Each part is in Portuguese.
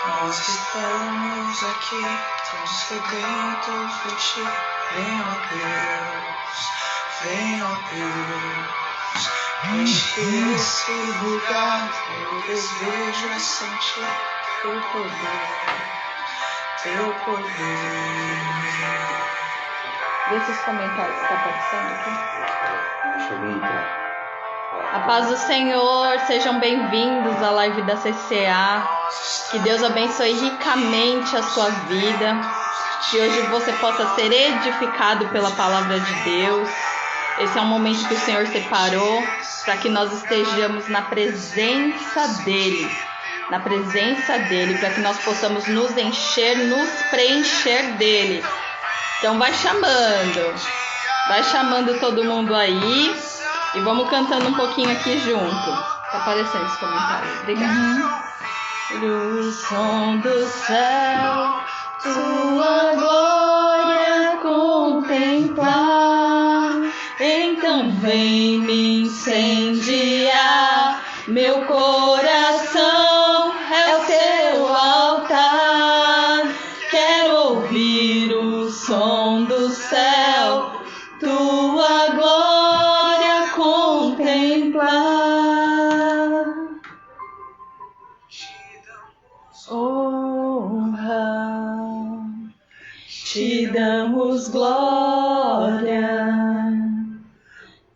Nós estamos aqui, tão sedentos de ti. Vem, ó Deus, enche esse lugar. Meu desejo é sentir teu poder. Vê se os comentários estão aparecendo aqui. Deixa eu entrar. A paz do Senhor, sejam bem-vindos à live da CCA. Que Deus abençoe ricamente a sua vida. Que hoje você possa ser edificado pela palavra de Deus. Esse é um momento que o Senhor separou para que nós estejamos na presença dEle. Para que nós possamos nos encher, nos preencher dEle. Então vai chamando todo mundo aí e vamos cantando um pouquinho aqui junto. Tá aparecendo esse comentário. Obrigada. O som do céu, tua glória contemplar. Então vem me incendiar, meu coração é o teu altar. Quero ouvir o som do céu, tua glória contemplar. Honra, te damos glória,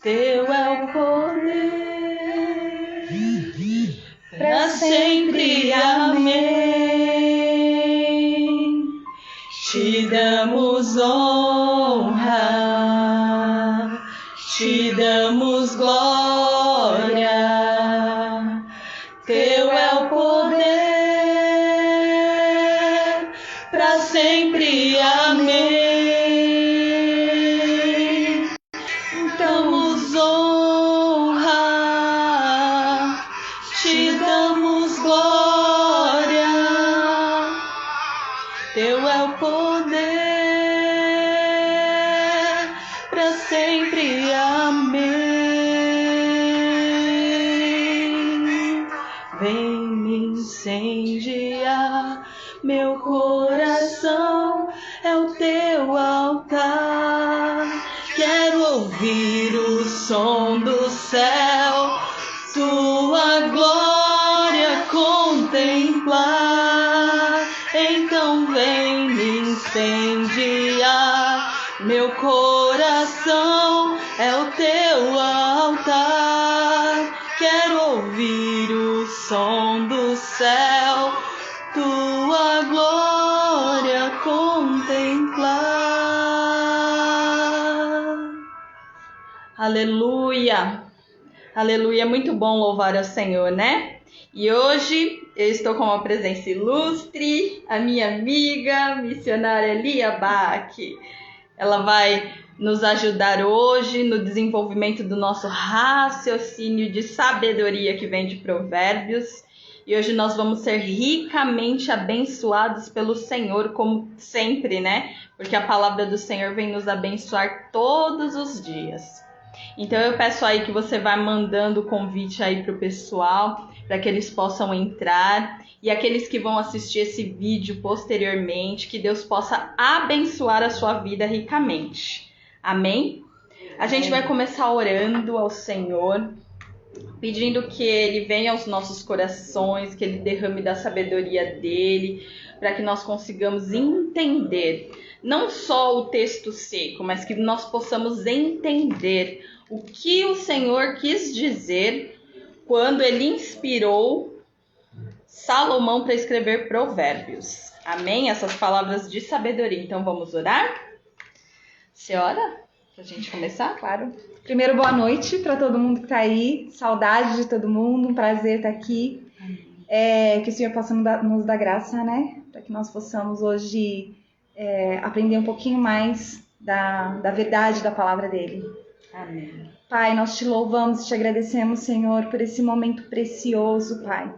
teu é o poder, para sempre, amém. Te damos honra, te damos glória, teu é o poder, para sempre, amém. Damos honra, te damos glória, teu é o poder, para sempre, amém. Vem me incendiar, meu coração é o teu altar. Quero ouvir o som do céu, tua glória contemplar. Então vem me incendiar, meu coração é o teu altar. Quero ouvir o som do céu, tua glória contemplar. Aleluia, aleluia, muito bom louvar ao Senhor, né? E hoje eu estou com uma presença ilustre, a minha amiga missionária Lia Bach. Ela vai nos ajudar hoje no desenvolvimento do nosso raciocínio de sabedoria que vem de Provérbios. E hoje nós vamos ser ricamente abençoados pelo Senhor, como sempre, né? Porque a palavra do Senhor vem nos abençoar todos os dias. Então eu peço aí que você vá mandando o convite aí para o pessoal, para que eles possam entrar. E aqueles que vão assistir esse vídeo posteriormente, que Deus possa abençoar a sua vida ricamente. Amém? A gente vai começar orando ao Senhor, pedindo que Ele venha aos nossos corações, que Ele derrame da sabedoria dEle, para que nós consigamos entender, não só o texto seco, mas que nós possamos entender o que o Senhor quis dizer quando Ele inspirou Salomão para escrever Provérbios. Amém? Essas palavras de sabedoria. Então vamos orar? Você ora? Pra gente começar? Claro. Primeiro, boa noite para todo mundo que está aí. Saudade de todo mundo. Um prazer estar aqui. Que o Senhor possa nos dar graça, né? Para que nós possamos hoje aprender um pouquinho mais da verdade da palavra dele. Amém. Pai, nós te louvamos e te agradecemos, Senhor, por esse momento precioso, Pai.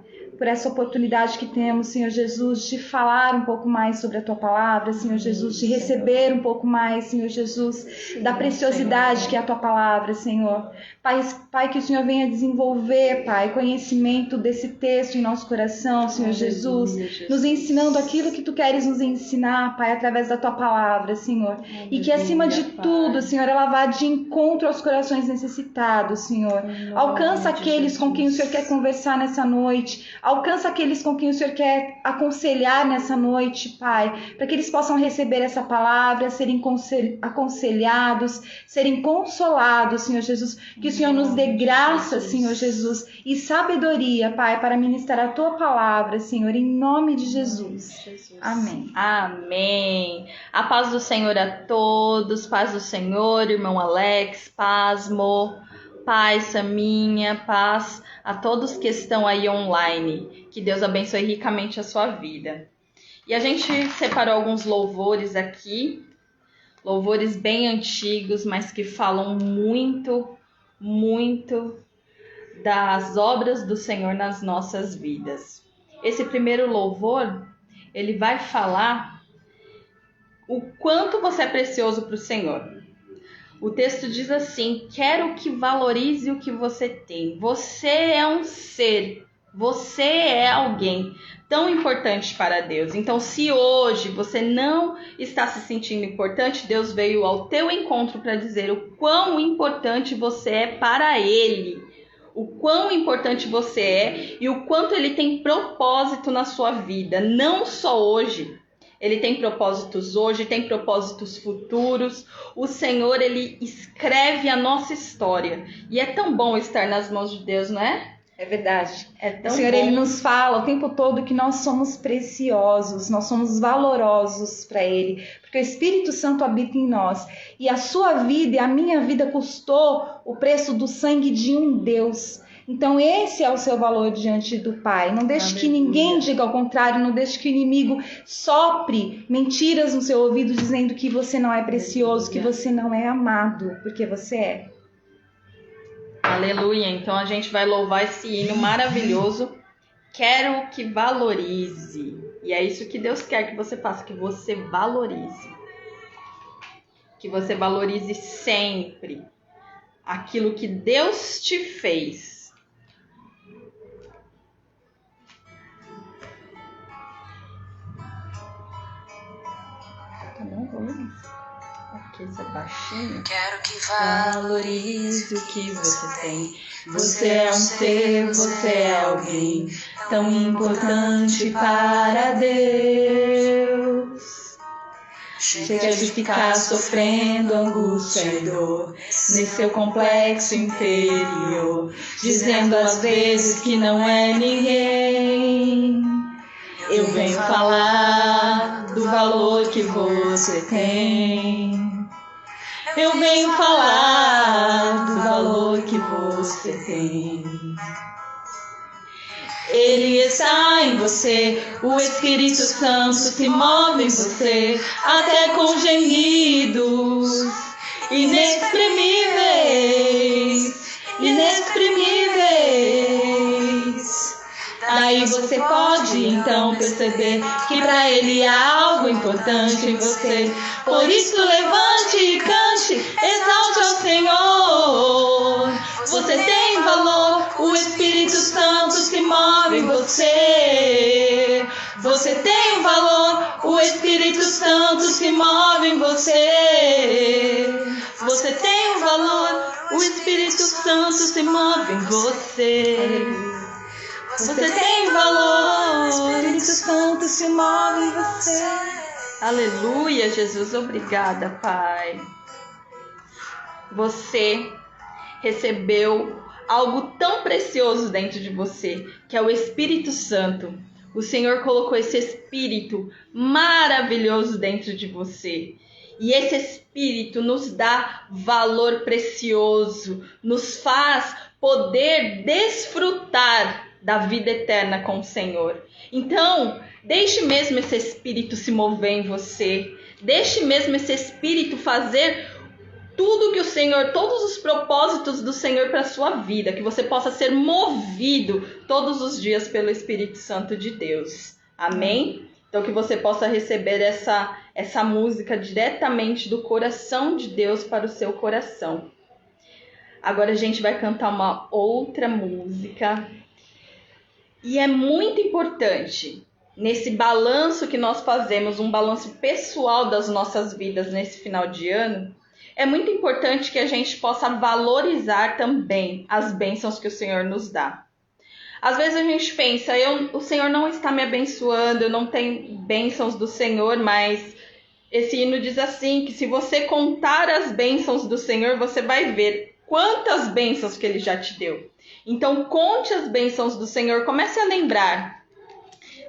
por essa oportunidade que temos, Senhor Jesus, de falar um pouco mais sobre a Tua Palavra, Senhor Jesus, de receber um pouco mais, Senhor Jesus, da preciosidade que é a Tua Palavra, Senhor. Pai, que o Senhor venha desenvolver, Pai, conhecimento desse texto em nosso coração, Senhor Jesus, nos ensinando aquilo que Tu queres nos ensinar, Pai, através da Tua Palavra, Senhor. E que, acima de tudo, Senhor, ela vá de encontro aos corações necessitados, Senhor. Alcança aqueles com quem o Senhor quer conversar nessa noite. Alcança aqueles com quem o Senhor quer aconselhar nessa noite, Pai, para que eles possam receber essa palavra, serem aconselhados, serem consolados, Senhor Jesus. Que o Senhor nos dê graça, Senhor Jesus, e sabedoria, Pai, para ministrar a Tua palavra, Senhor, em nome de Jesus. Amém. Amém. A paz do Senhor a todos, paz do Senhor, irmão Alex, paz, Mo, paz, Saminha, paz a todos que estão aí online. Que Deus abençoe ricamente a sua vida. E a gente separou alguns louvores aqui, louvores bem antigos, mas que falam muito das obras do Senhor nas nossas vidas. Esse primeiro louvor, ele vai falar o quanto você é precioso para o Senhor. O texto diz assim: quero que valorize o que você tem. Você é um ser, você é alguém tão importante para Deus. Então, se hoje você não está se sentindo importante, Deus veio ao teu encontro para dizer o quão importante você é para Ele. O quão importante você é e o quanto Ele tem propósito na sua vida. Não só hoje. Ele tem propósitos hoje, tem propósitos futuros. O Senhor, Ele escreve a nossa história. E é tão bom estar nas mãos de Deus, não é? É verdade. O Senhor, Ele nos fala o tempo todo que nós somos preciosos, nós somos valorosos para Ele, porque o Espírito Santo habita em nós. E a sua vida e a minha vida custou o preço do sangue de um Deus. Então esse é o seu valor diante do Pai. Não deixe que ninguém diga ao contrário, não deixe que o inimigo sopre mentiras no seu ouvido dizendo que você não é precioso, que você não é amado, porque você é. Aleluia. Então a gente vai louvar esse hino maravilhoso. Quero que valorize. E é isso que Deus quer que você faça, que você valorize. Que você valorize sempre aquilo que Deus te fez. Tá bom, vamos. Aqui, isso é baixinho. Quero que valorize o que você tem. Você é um ser, você é alguém tão importante para Deus. Chega de ficar sofrendo angústia e dor nesse seu complexo inferior, dizendo às vezes que não é ninguém. Eu venho falar do valor que você tem. Eu venho falar do valor que você tem. Ele está em você, o Espírito Santo se move em você, até com gemidos inexprimíveis, inexprimíveis. Daí você pode então perceber que para Ele há algo importante em você. Por isso levante e cante, exalte ao Senhor. Você tem valor, o Espírito Santo se move em você. Você tem valor, o Espírito Santo se move em você. Você tem valor, o Espírito Santo se move em você. Você tem valor, o Espírito Santo se move em você. Aleluia, Jesus, obrigada, Pai. Você recebeu algo tão precioso dentro de você, que é o Espírito Santo. O Senhor colocou esse Espírito maravilhoso dentro de você. E esse Espírito nos dá valor precioso, nos faz poder desfrutar da vida eterna com o Senhor. Então, deixe mesmo esse Espírito se mover em você. Deixe mesmo esse Espírito fazer tudo que o Senhor, todos os propósitos do Senhor para a sua vida, que você possa ser movido todos os dias pelo Espírito Santo de Deus. Amém? Então que você possa receber essa música diretamente do coração de Deus para o seu coração. Agora a gente vai cantar uma outra música. E é muito importante, nesse balanço que nós fazemos, um balanço pessoal das nossas vidas nesse final de ano, é muito importante que a gente possa valorizar também as bênçãos que o Senhor nos dá. Às vezes a gente pensa, o Senhor não está me abençoando, eu não tenho bênçãos do Senhor, mas esse hino diz assim, que se você contar as bênçãos do Senhor, você vai ver quantas bênçãos que Ele já te deu. Então conte as bênçãos do Senhor, comece a lembrar.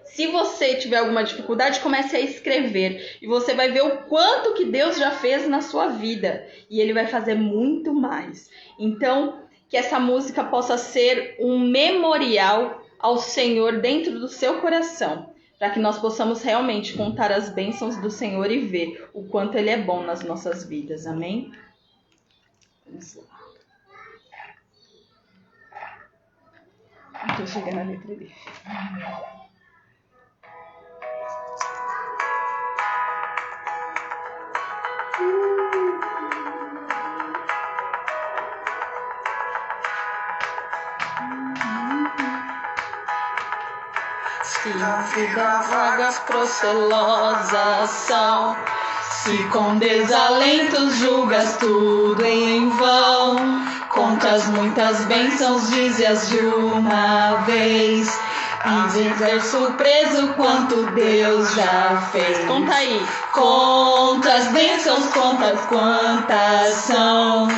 Se você tiver alguma dificuldade, comece a escrever. E você vai ver o quanto que Deus já fez na sua vida. E Ele vai fazer muito mais. Então, que essa música possa ser um memorial ao Senhor dentro do seu coração. Para que nós possamos realmente contar as bênçãos do Senhor e ver o quanto Ele é bom nas nossas vidas. Amém? Vamos lá. Estou chegando a letra dele. Se a vida vagas procelosas são, se com desalentos julgas tudo em vão, contas muitas bênçãos, dize-as de uma vez, e dizer surpreso quanto Deus já fez. Conta aí. Contas bênçãos, contas quantas são,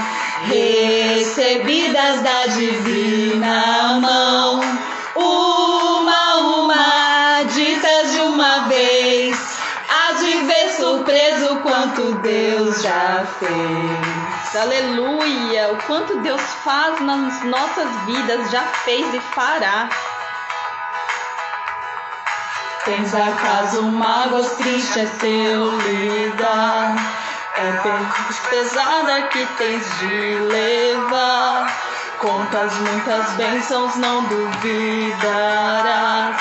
recebidas da divina mão. Uma, ditas de uma vez, hás de ver surpreso quanto Deus já fez. Aleluia! O quanto Deus faz nas nossas vidas, já fez e fará. Tens acaso mágoas, triste é seu lidar, é cruz pesada que tens de levar. Contas muitas bênçãos, não duvidarás,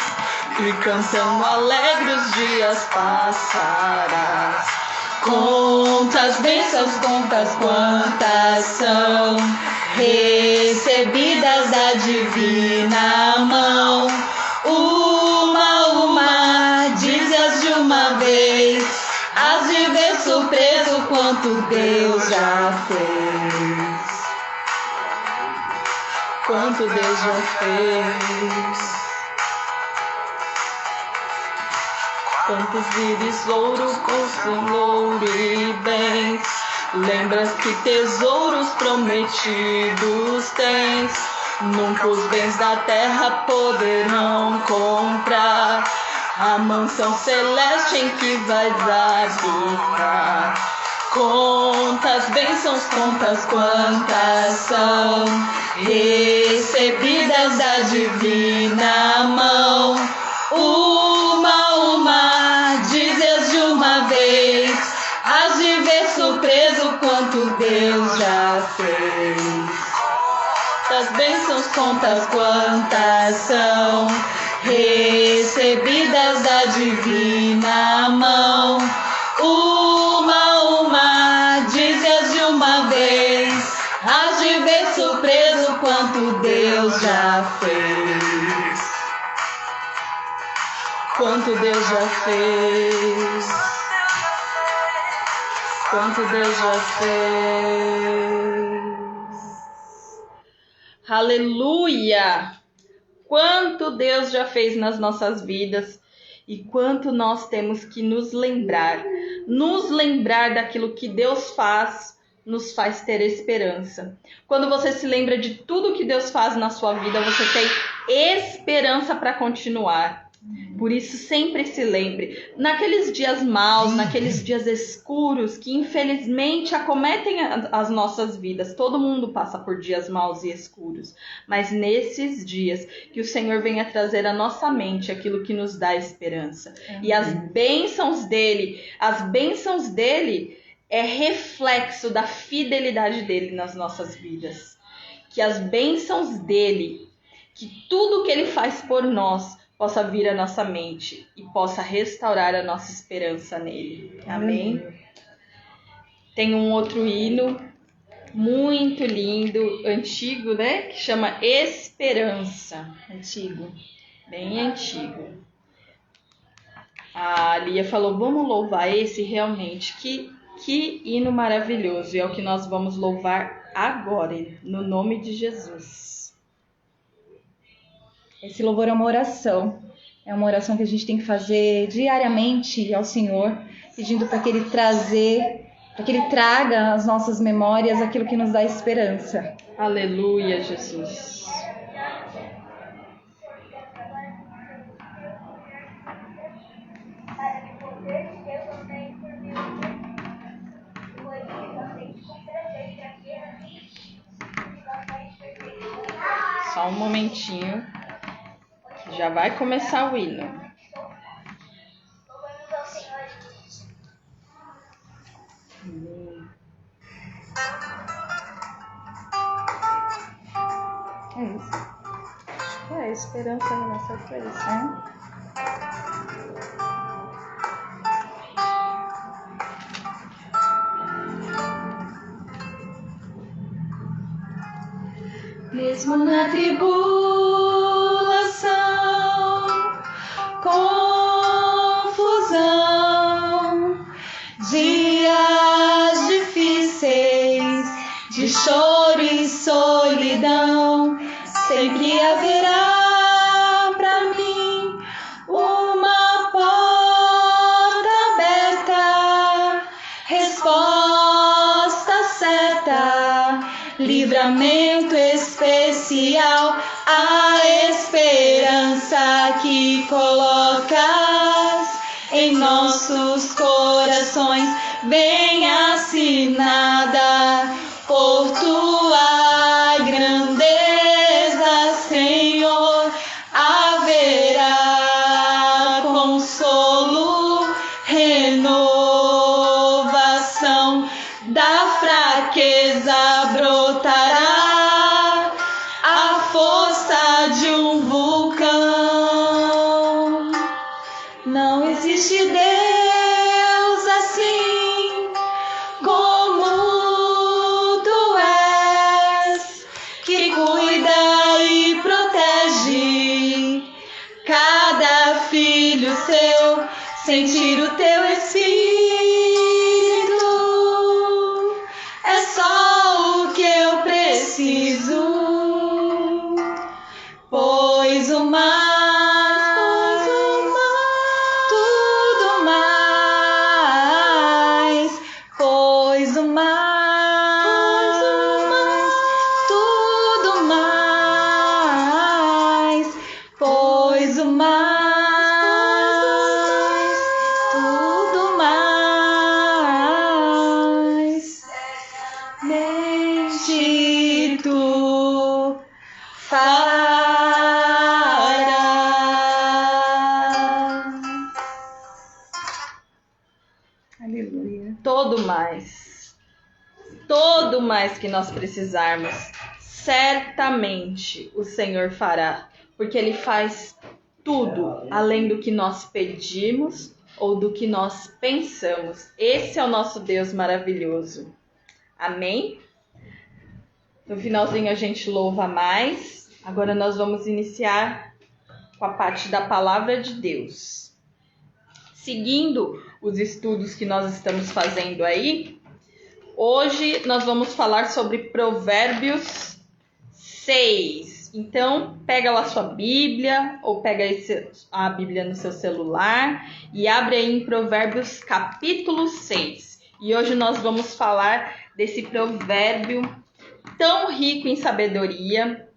e cantando alegre os dias passarás. Contas bênçãos, contas quantas são, recebidas da divina mão. Uma, dize-as de uma vez, hás de ver surpreso quanto Deus já fez. Quanto Deus já fez. Quantos íris, ouro, louro e bens, lembras que tesouros prometidos tens, nunca os bens da terra poderão comprar a mansão celeste em que vais habitar. Contas bênçãos, contas quantas são, recebidas da divina mão. Uma, dize-as de uma vez, hás de ver surpreso quanto Deus já fez. Contas bênçãos, contas quantas são, recebidas da divina mão. Uma, dize-as de uma vez, hás de ver surpreso quanto Deus já fez. Quanto Deus já fez. Quanto Deus já fez. Aleluia! Quanto Deus já fez nas nossas vidas e quanto nós temos que nos lembrar daquilo que Deus faz, nos faz ter esperança. Quando você se lembra de tudo que Deus faz na sua vida, você tem esperança para continuar. Por isso, sempre se lembre, naqueles dias maus, naqueles dias escuros que infelizmente acometem as nossas vidas. Todo mundo passa por dias maus e escuros, mas nesses dias que o Senhor venha trazer à nossa mente aquilo que nos dá esperança. E as bênçãos dele, é reflexo da fidelidade dele nas nossas vidas. Que as bênçãos dele, que tudo que ele faz por nós possa vir à nossa mente e possa restaurar a nossa esperança nele. Amém? Tem um outro hino muito lindo, antigo, né? Que chama Esperança. Antigo, bem antigo. A Lia falou, vamos louvar esse realmente. Que hino maravilhoso. E é o que nós vamos louvar agora, no nome de Jesus. Esse louvor é uma oração. É uma oração que a gente tem que fazer diariamente ao Senhor, pedindo para que Ele traga às nossas memórias aquilo que nos dá esperança. Aleluia, Jesus. Só um momentinho, que já vai começar o hino. É isso. É, esperança na nossa coisa. Mesmo na tribulação, confusão, dias difíceis de choro e solidão, sempre haverá pra mim uma porta aberta, resposta certa, livramento especial, a esperança que colocas em nossos corações, vem assinada por tua grandeza, Senhor. Haverá consolo, renovação, da fraqueza brotará a força de um vulcão. Não existe Deus assim como tu és, que cuida e protege cada filho seu, sentir o teu espírito. É só o que eu preciso, pois o mais, tudo mais, pois o mais, tudo mais, pois o mais, tudo mais, desde tu farás. Aleluia. Todo mais que nós precisarmos, certamente o Senhor fará, porque Ele faz tudo além do que nós pedimos ou do que nós pensamos. Esse é o nosso Deus maravilhoso. Amém? No finalzinho a gente louva mais. Agora nós vamos iniciar com a parte da palavra de Deus. Seguindo os estudos que nós estamos fazendo aí, hoje nós vamos falar sobre Provérbios 6. Então, pega lá sua Bíblia ou pega a Bíblia no seu celular e abre aí em Provérbios capítulo 6. E hoje nós vamos falar desse provérbio tão rico em sabedoria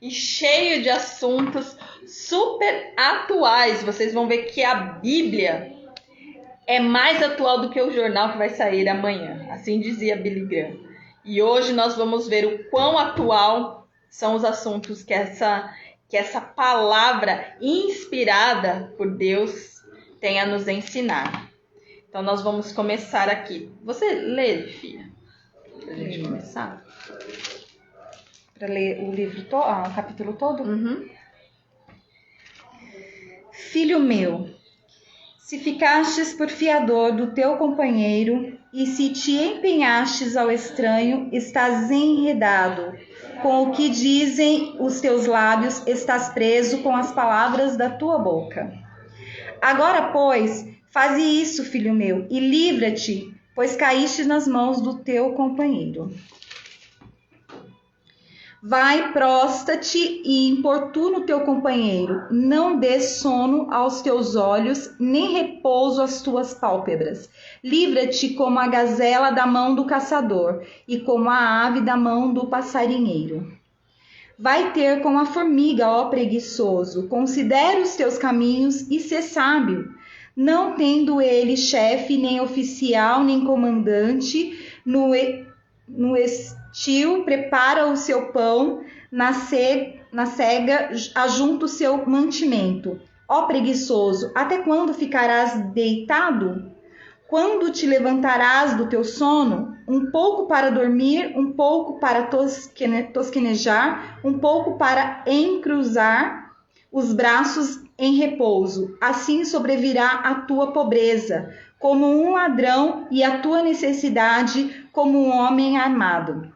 e cheio de assuntos super atuais. Vocês vão ver que a Bíblia é mais atual do que o jornal que vai sair amanhã. Assim dizia Billy Graham. E hoje nós vamos ver o quão atual são os assuntos que essa palavra inspirada por Deus tem a nos ensinar. Então, nós vamos começar aqui. Você lê, filha? Pra gente começar? Para ler o livro o capítulo todo? Filho meu, se ficastes por fiador do teu companheiro e se te empenhastes ao estranho, estás enredado. Com o que dizem os teus lábios, estás preso com as palavras da tua boca. Agora, pois, faze isso, filho meu, e livra-te, pois caíste nas mãos do teu companheiro. Vai, prosta-te e importuna o teu companheiro. Não dês sono aos teus olhos, nem repouso às tuas pálpebras. Livra-te como a gazela da mão do caçador e como a ave da mão do passarinheiro. Vai ter como a formiga, ó preguiçoso. Considera os teus caminhos e sê sábio. Não tendo ele chefe, nem oficial, nem comandante, no estio prepara o seu pão, na cega ajunta o seu mantimento. Ó preguiçoso, até quando ficarás deitado? Quando te levantarás do teu sono? Um pouco para dormir, um pouco para tosquenejar, um pouco para encruzar os braços em repouso. Assim sobrevirá a tua pobreza, como um ladrão, e a tua necessidade, como um homem armado.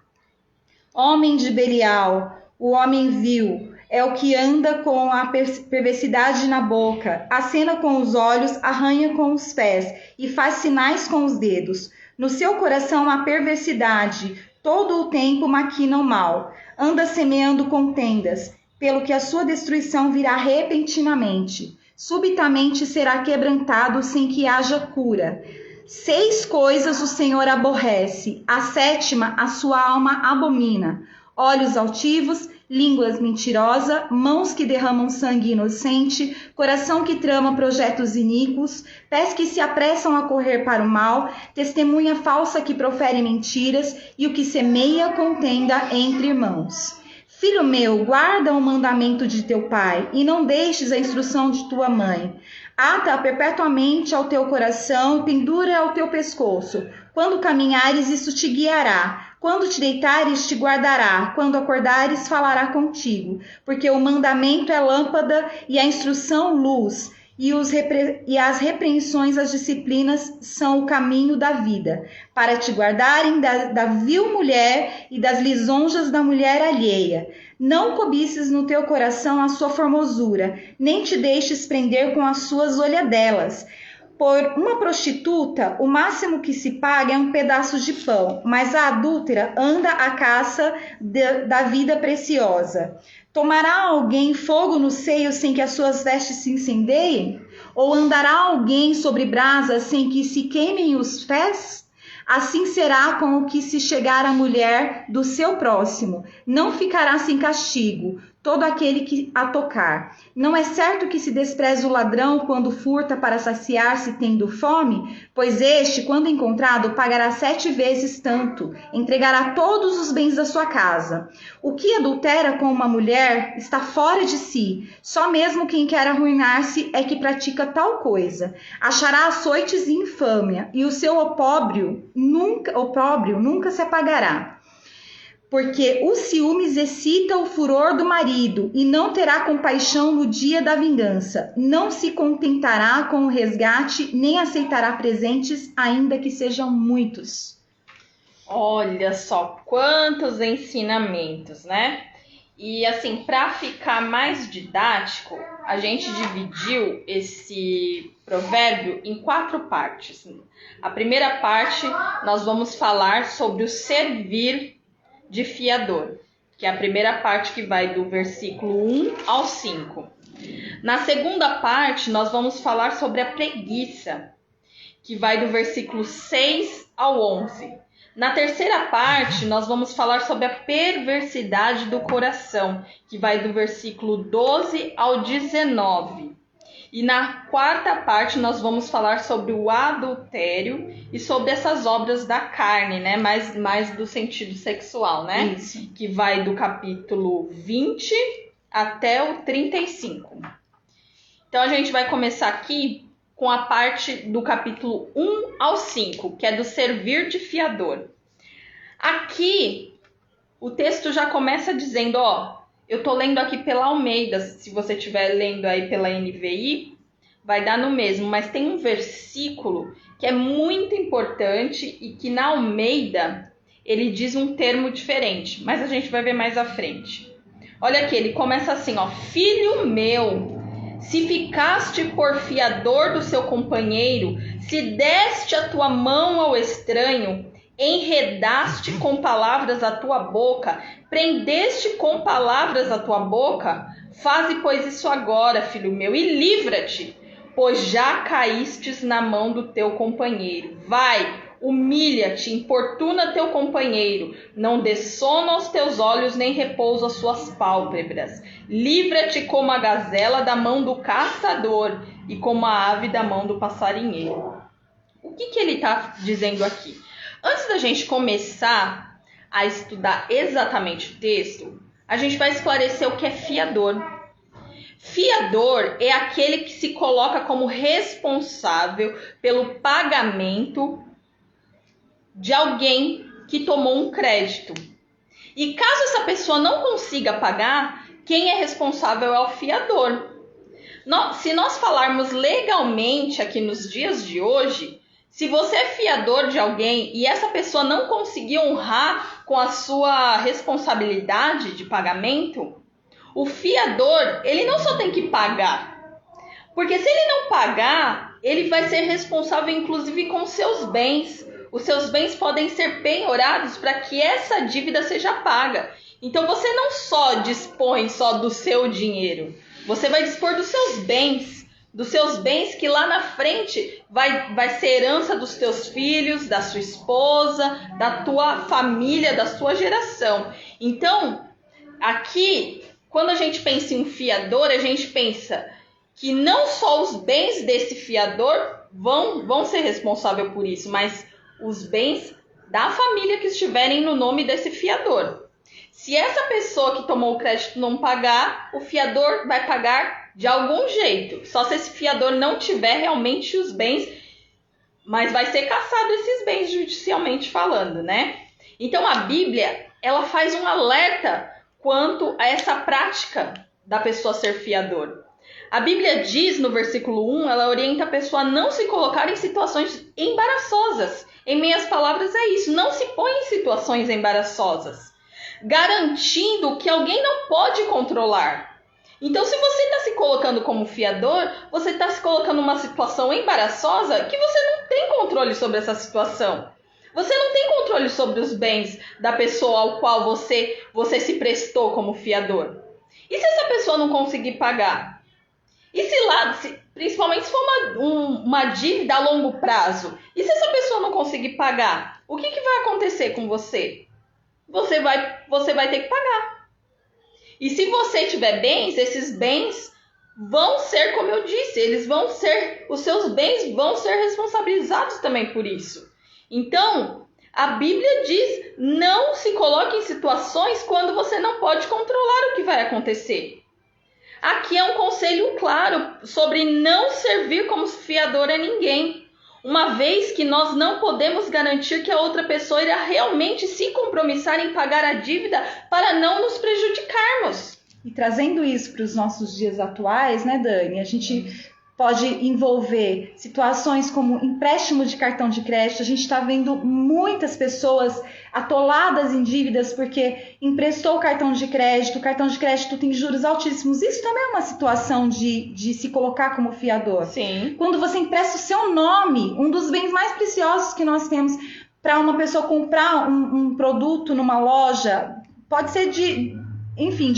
Homem de Belial, o homem vil, é o que anda com a perversidade na boca, acena com os olhos, arranha com os pés e faz sinais com os dedos. No seu coração há perversidade, todo o tempo maquina o mal, anda semeando contendas, pelo que a sua destruição virá repentinamente. Subitamente será quebrantado sem que haja cura. 6 coisas o Senhor aborrece, a 7ª a sua alma abomina: olhos altivos, línguas mentirosa, mãos que derramam sangue inocente, coração que trama projetos iníquos, pés que se apressam a correr para o mal, testemunha falsa que profere mentiras e o que semeia contenda entre irmãos. Filho meu, guarda o mandamento de teu pai e não deixes a instrução de tua mãe. Ata perpetuamente ao teu coração, pendura ao teu pescoço. Quando caminhares, isso te guiará. Quando te deitares, te guardará. Quando acordares, falará contigo. Porque o mandamento é lâmpada e a instrução luz. E as repreensões, as disciplinas, são o caminho da vida, para te guardarem da vil mulher e das lisonjas da mulher alheia. Não cobices no teu coração a sua formosura, nem te deixes prender com as suas olhadelas. Por uma prostituta, o máximo que se paga é um pedaço de pão, mas a adúltera anda à caça da vida preciosa. Tomará alguém fogo no seio sem que as suas vestes se incendeiem? Ou andará alguém sobre brasas sem que se queimem os pés? Assim será com o que se chegar à mulher do seu próximo. Não ficará sem castigo todo aquele que a tocar. Não é certo que se despreze o ladrão quando furta para saciar-se tendo fome? Pois este, quando encontrado, pagará 7 vezes tanto, entregará todos os bens da sua casa. O que adultera com uma mulher está fora de si. Só mesmo quem quer arruinar-se é que pratica tal coisa. Achará açoites e infâmia, e o seu opróbrio nunca se apagará. Porque o ciúmes excita o furor do marido e não terá compaixão no dia da vingança. Não se contentará com o resgate, nem aceitará presentes, ainda que sejam muitos. Olha só quantos ensinamentos, né? E assim, para ficar mais didático, a gente dividiu esse provérbio em 4 partes. A primeira parte, nós vamos falar sobre o servir de fiador, que é a primeira parte que vai do versículo 1 ao 5. Na segunda parte, nós vamos falar sobre a preguiça, que vai do versículo 6 ao 11. Na terceira parte, nós vamos falar sobre a perversidade do coração, que vai do versículo 12 ao 19. E na quarta parte, nós vamos falar sobre o adultério e sobre essas obras da carne, né? Mais do sentido sexual, né? Isso. Que vai do capítulo 20 até o 35. Então, a gente vai começar aqui com a parte do capítulo 1 ao 5, que é do servir de fiador. Aqui, o texto já começa dizendo, eu tô lendo aqui pela Almeida, se você estiver lendo aí pela NVI, vai dar no mesmo, mas tem um versículo que é muito importante e que na Almeida ele diz um termo diferente, mas a gente vai ver mais à frente. Olha aqui, ele começa assim, filho meu, se ficaste por fiador do seu companheiro, se deste a tua mão ao estranho, enredaste com palavras a tua boca, prendeste com palavras a tua boca, faze pois isso agora, filho meu, e livra-te, pois já caístes na mão do teu companheiro. Vai, humilha-te, importuna teu companheiro, não dê sono aos teus olhos, nem repouso às suas pálpebras. Livra-te como a gazela da mão do caçador e como a ave da mão do passarinheiro. O que ele está dizendo aqui? Antes da gente começar a estudar exatamente o texto, a gente vai esclarecer o que é fiador. Fiador é aquele que se coloca como responsável pelo pagamento de alguém que tomou um crédito. E caso essa pessoa não consiga pagar, quem é responsável é o fiador. Se nós falarmos legalmente aqui nos dias de hoje, se você é fiador de alguém e essa pessoa não conseguir honrar com a sua responsabilidade de pagamento, o fiador, ele não só tem que pagar, porque se ele não pagar, ele vai ser responsável inclusive com seus bens. Os seus bens podem ser penhorados para que essa dívida seja paga. Então você não só dispõe só do seu dinheiro, você vai dispor dos seus bens que lá na frente vai ser herança dos teus filhos, da sua esposa, da tua família, da sua geração. Então, aqui, quando a gente pensa em um fiador, a gente pensa que não só os bens desse fiador vão ser responsáveis por isso, mas os bens da família que estiverem no nome desse fiador. Se essa pessoa que tomou o crédito não pagar, o fiador vai pagar de algum jeito. Só se esse fiador não tiver realmente os bens, mas vai ser cassado esses bens judicialmente falando, né? Então a Bíblia, ela faz um alerta quanto a essa prática da pessoa ser fiador. A Bíblia diz no versículo 1, ela orienta a pessoa a não se colocar em situações embaraçosas. Em minhas palavras é isso, não se põe em situações embaraçosas, garantindo que alguém não pode controlar. Então, se você está se colocando como fiador, você está se colocando numa situação embaraçosa que você não tem controle sobre essa situação. Você não tem controle sobre os bens da pessoa ao qual você se prestou como fiador. E se essa pessoa não conseguir pagar? E principalmente se for uma dívida a longo prazo, e se essa pessoa não conseguir pagar, o que vai acontecer com você? Você vai ter que pagar. E se você tiver bens, esses bens vão ser, como eu disse, os seus bens vão ser responsabilizados também por isso. Então, a Bíblia diz, não se coloque em situações quando você não pode controlar o que vai acontecer. Aqui é um conselho claro sobre não servir como fiador a ninguém, uma vez que nós não podemos garantir que a outra pessoa irá realmente se compromissar em pagar a dívida para não nos prejudicarmos. E trazendo isso para os nossos dias atuais, né, Dani? A gente pode envolver situações como empréstimo de cartão de crédito. A gente está vendo muitas pessoas atoladas em dívidas porque emprestou o cartão de crédito tem juros altíssimos. Isso também é uma situação de se colocar como fiador. Sim. Quando você empresta o seu nome, um dos bens mais preciosos que nós temos para uma pessoa comprar um produto numa loja, pode ser de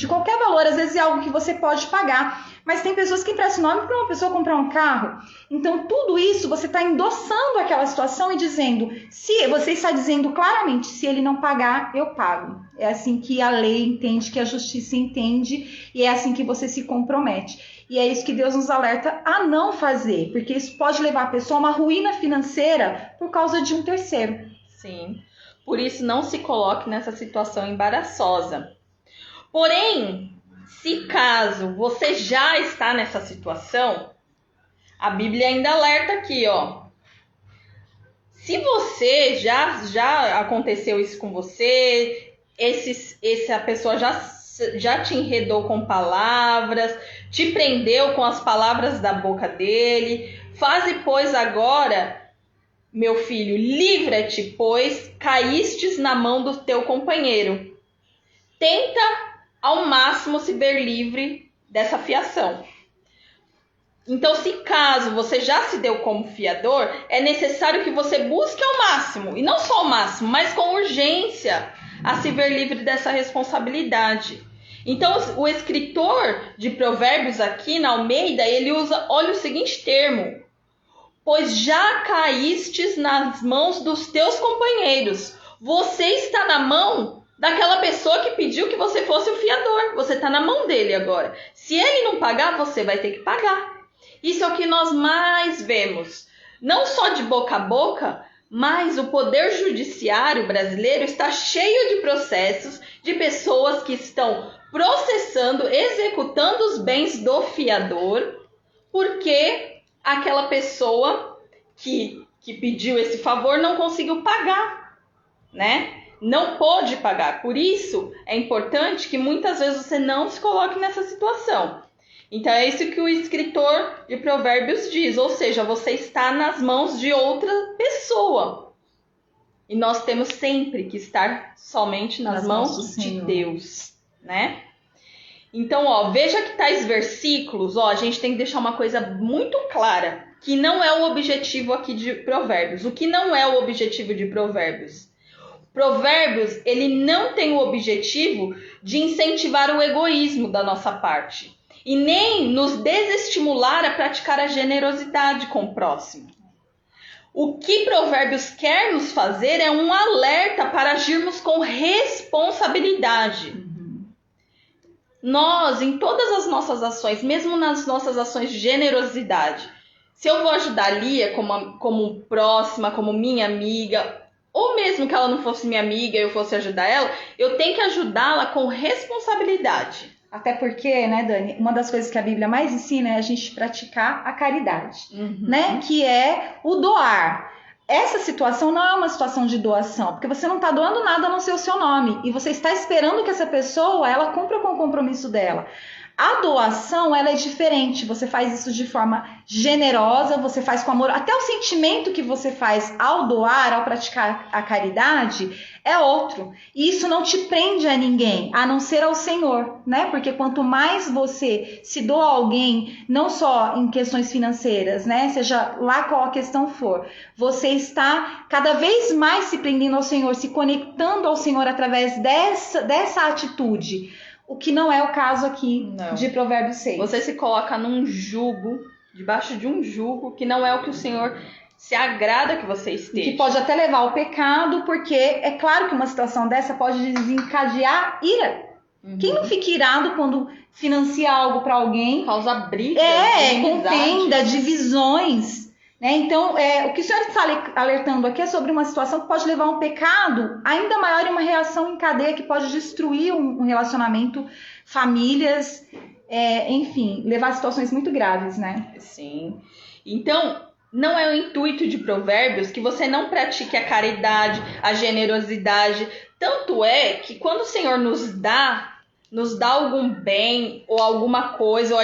qualquer valor, às vezes é algo que você pode pagar. Mas tem pessoas que emprestam o nome para uma pessoa comprar um carro. Então, tudo isso você está endossando aquela situação e dizendo, se você está dizendo claramente, se ele não pagar, eu pago. É assim que a lei entende, que a justiça entende, e é assim que você se compromete. E é isso que Deus nos alerta a não fazer, porque isso pode levar a pessoa a uma ruína financeira por causa de um terceiro. Sim, por isso não se coloque nessa situação embaraçosa. Porém, se caso você já está nessa situação, A Bíblia ainda alerta aqui, ó. Se você já aconteceu isso com você, a pessoa já te enredou com palavras, te prendeu com as palavras da boca dele, faze, pois, agora, meu filho, livra-te, pois caístes na mão do teu companheiro. Tenta ao máximo se ver livre dessa fiação. Então, se caso você já se deu como fiador, é necessário que você busque ao máximo, e não só ao máximo, mas com urgência, a se ver livre dessa responsabilidade. Então, o escritor de Provérbios aqui na Almeida, ele usa, olha o seguinte termo: pois já caístes nas mãos dos teus companheiros. Você está na mão daquela pessoa que pediu que você fosse o fiador. Você está na mão dele agora. Se ele não pagar, você vai ter que pagar. Isso é o que nós mais vemos. Não só de boca a boca, mas o poder judiciário brasileiro está cheio de processos de pessoas que estão processando, executando os bens do fiador, porque aquela pessoa que pediu esse favor não conseguiu pagar, né? Não pôde pagar. Por isso, é importante que muitas vezes você não se coloque nessa situação. Então, é isso que o escritor de Provérbios diz, ou seja, você está nas mãos de outra pessoa. E nós temos sempre que estar somente nas mãos de Deus, né? Então, ó, veja que tais versículos, ó, a gente tem que deixar uma coisa muito clara, que não é o objetivo aqui de Provérbios. O que não é o objetivo de Provérbios? Provérbios, ele não tem o objetivo de incentivar o egoísmo da nossa parte e nem nos desestimular a praticar a generosidade com o próximo. O que Provérbios quer nos fazer é um alerta para agirmos com responsabilidade. Nós, em todas as nossas ações, mesmo nas nossas ações de generosidade, se eu vou ajudar a Lia como próxima, como minha amiga, ou mesmo que ela não fosse minha amiga e eu fosse ajudar ela, eu tenho que ajudá-la com responsabilidade. Até porque, né, Dani, uma das coisas que a Bíblia mais ensina é a gente praticar a caridade, né? Que é o doar. Essa situação não é uma situação de doação, porque você não está doando nada a não ser o seu nome. E você está esperando que essa pessoa, ela cumpra com o compromisso dela. A doação, ela é diferente. Você faz isso de forma generosa, você faz com amor. Até o sentimento que você faz ao doar, ao praticar a caridade, é outro. E isso não te prende a ninguém, a não ser ao Senhor, né? Porque quanto mais você se doa a alguém, não só em questões financeiras, né? Seja lá qual a questão for, você está cada vez mais se prendendo ao Senhor, se conectando ao Senhor através dessa atitude. O que não é o caso aqui de Provérbios 6. Você se coloca num jugo, debaixo de um jugo, que não é o que o Senhor se agrada que você esteja. Que pode até levar ao pecado, porque é claro que uma situação dessa pode desencadear ira. Quem não fica irado quando financia algo para alguém? Causa briga, contenda, divisões. Né? Então, o que o Senhor está alertando aqui é sobre uma situação que pode levar a um pecado ainda maior e uma reação em cadeia que pode destruir um relacionamento, famílias, enfim, levar a situações muito graves, né? Sim. Então, não é o intuito de Provérbios que você não pratique a caridade, a generosidade. Tanto é que quando o Senhor nos dá algum bem ou alguma coisa, ou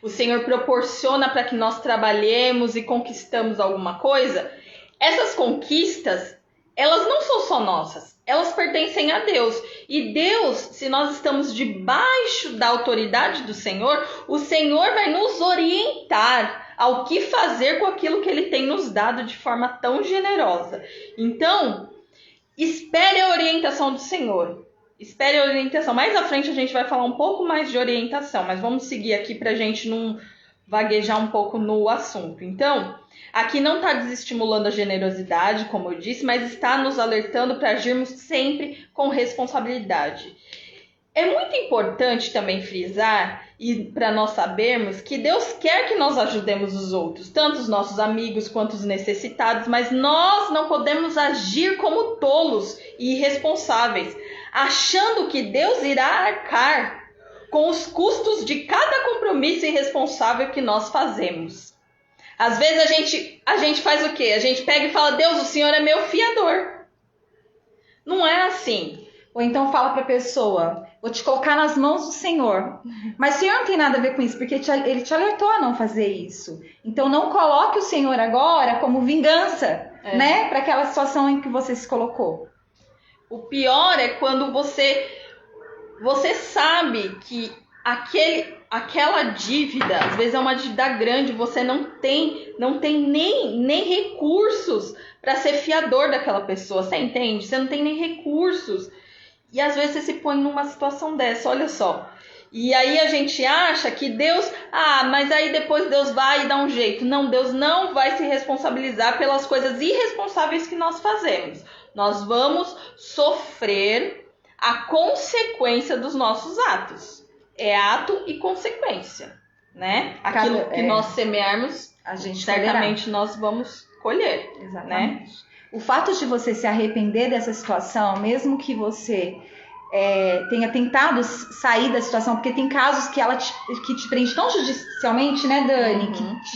o Senhor proporciona para que nós trabalhemos e conquistamos alguma coisa, essas conquistas, elas não são só nossas, elas pertencem a Deus. E Deus, se nós estamos debaixo da autoridade do Senhor, o Senhor vai nos orientar ao que fazer com aquilo que Ele tem nos dado de forma tão generosa. Então, espere a orientação do Senhor. Espere a orientação. Mais à frente a gente vai falar um pouco mais de orientação, mas vamos seguir aqui para a gente não vaguejar um pouco no assunto. Então, aqui não está desestimulando a generosidade, como eu disse, mas está nos alertando para agirmos sempre com responsabilidade. É muito importante também frisar, e para nós sabermos, que Deus quer que nós ajudemos os outros, tanto os nossos amigos quanto os necessitados, mas nós não podemos agir como tolos e irresponsáveis, achando que Deus irá arcar com os custos de cada compromisso irresponsável que nós fazemos. Às vezes a gente faz o quê? A gente pega e fala, Deus, o Senhor é meu fiador. Não é assim. Ou então fala para a pessoa, vou te colocar nas mãos do Senhor. Mas o Senhor não tem nada a ver com isso, porque Ele te alertou a não fazer isso. Então não coloque o Senhor agora como vingança, né? Para aquela situação em que você se colocou. O pior é quando você sabe que aquela dívida, às vezes é uma dívida grande, você não tem nem recursos para ser fiador daquela pessoa, você entende? Você não tem nem recursos. E às vezes você se põe numa situação dessa, olha só. E aí a gente acha que Deus, mas aí depois Deus vai e dá um jeito. Não, Deus não vai se responsabilizar pelas coisas irresponsáveis que nós fazemos. Nós vamos sofrer a consequência dos nossos atos. É ato e consequência, né? Aquilo que nós semearmos, a gente certamente colherá. Nós vamos colher. Exatamente. Né? O fato de você se arrepender dessa situação, mesmo que você tenha tentado sair da situação, porque tem casos que que te prende tão judicialmente, né, Dani,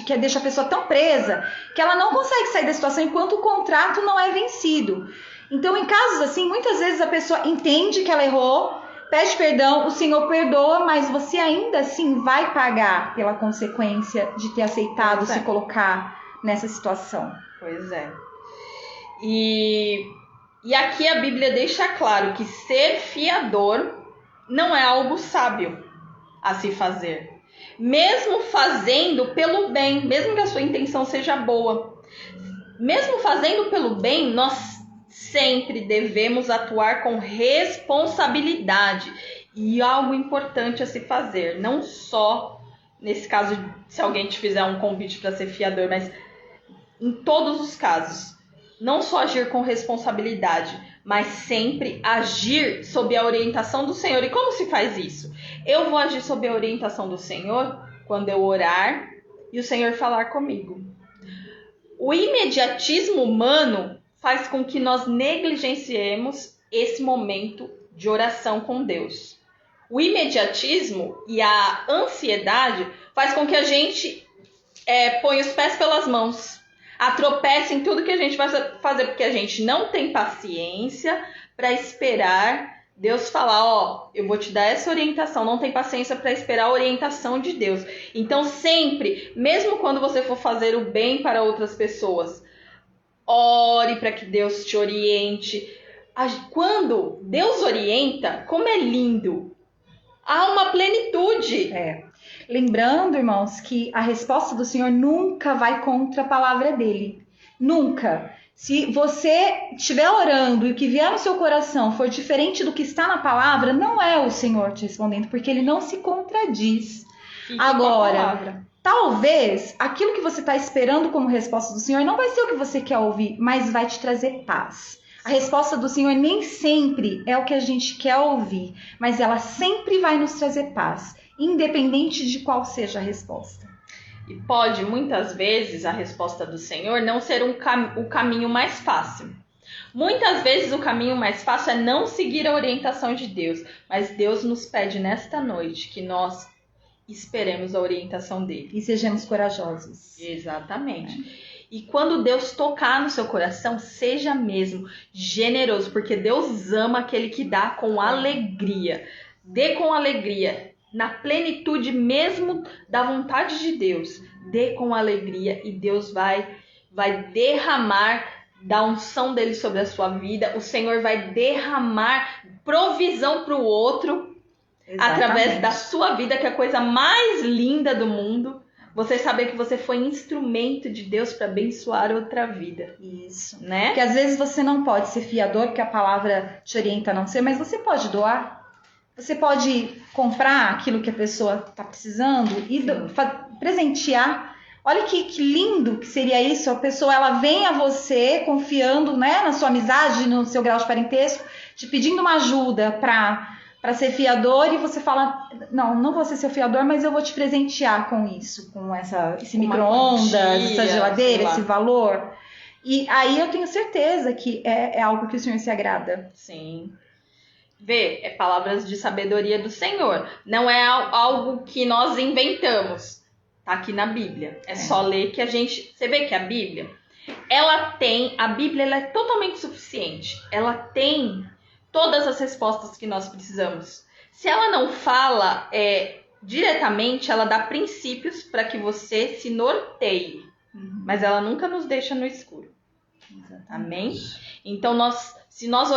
que deixa a pessoa tão presa, que ela não consegue sair da situação enquanto o contrato não é vencido. Então, em casos assim, muitas vezes a pessoa entende que ela errou, pede perdão, o Senhor perdoa, mas você ainda assim vai pagar pela consequência de ter aceitado se colocar nessa situação. Pois é. E aqui a Bíblia deixa claro que ser fiador não é algo sábio a se fazer. Mesmo fazendo pelo bem, mesmo que a sua intenção seja boa, mesmo fazendo pelo bem, nós sempre devemos atuar com responsabilidade. E algo importante a se fazer, não só nesse caso, se alguém te fizer um convite para ser fiador, mas em todos os casos. Não só agir com responsabilidade, mas sempre agir sob a orientação do Senhor. E como se faz isso? Eu vou agir sob a orientação do Senhor quando eu orar e o Senhor falar comigo. O imediatismo humano faz com que nós negligenciemos esse momento de oração com Deus. O imediatismo e a ansiedade faz com que a gente ponha os pés pelas mãos, atropece em tudo que a gente vai fazer, porque a gente não tem paciência para esperar Deus falar, eu vou te dar essa orientação, não tem paciência para esperar a orientação de Deus. Então sempre, mesmo quando você for fazer o bem para outras pessoas, ore para que Deus te oriente. Quando Deus orienta, como é lindo, há uma plenitude. Lembrando, irmãos, que a resposta do Senhor nunca vai contra a palavra dele. Nunca. Se você estiver orando e o que vier no seu coração for diferente do que está na palavra, não é o Senhor te respondendo, porque ele não se contradiz. Agora, talvez aquilo que você está esperando como resposta do Senhor não vai ser o que você quer ouvir, mas vai te trazer paz. A resposta do Senhor nem sempre é o que a gente quer ouvir, mas ela sempre vai nos trazer paz, independente de qual seja a resposta. E pode, muitas vezes, a resposta do Senhor não ser o caminho mais fácil. Muitas vezes o caminho mais fácil é não seguir a orientação de Deus, mas Deus nos pede nesta noite que nós esperemos a orientação dele. E sejamos corajosos. Exatamente. E quando Deus tocar no seu coração, seja mesmo generoso, porque Deus ama aquele que dá com alegria. Dê com alegria, na plenitude mesmo da vontade de Deus. Dê com alegria e Deus vai derramar da unção dele sobre a sua vida. O Senhor vai derramar provisão para o outro. Exatamente. Através da sua vida, que é a coisa mais linda do mundo. Você saber que você foi instrumento de Deus para abençoar outra vida. Isso. Né? Porque às vezes você não pode ser fiador, porque a palavra te orienta a não ser, mas você pode doar. Você pode comprar aquilo que a pessoa está precisando e presentear. Olha que lindo que seria isso. A pessoa ela vem a você confiando, né, na sua amizade, no seu grau de parentesco, te pedindo uma ajuda para ser fiador, e você fala, não vou ser seu fiador, mas eu vou te presentear com isso, com esse micro-ondas, essa geladeira, esse valor. E aí eu tenho certeza que é algo que o Senhor se agrada. Sim. Vê, é palavras de sabedoria do Senhor. Não é algo que nós inventamos, Tá aqui na Bíblia. É só ler que a gente... Você vê que a Bíblia, ela é totalmente suficiente. Ela tem todas as respostas que nós precisamos. Se ela não fala diretamente, ela dá princípios para que você se norteie. Mas ela nunca nos deixa no escuro. Amém? Então, se nós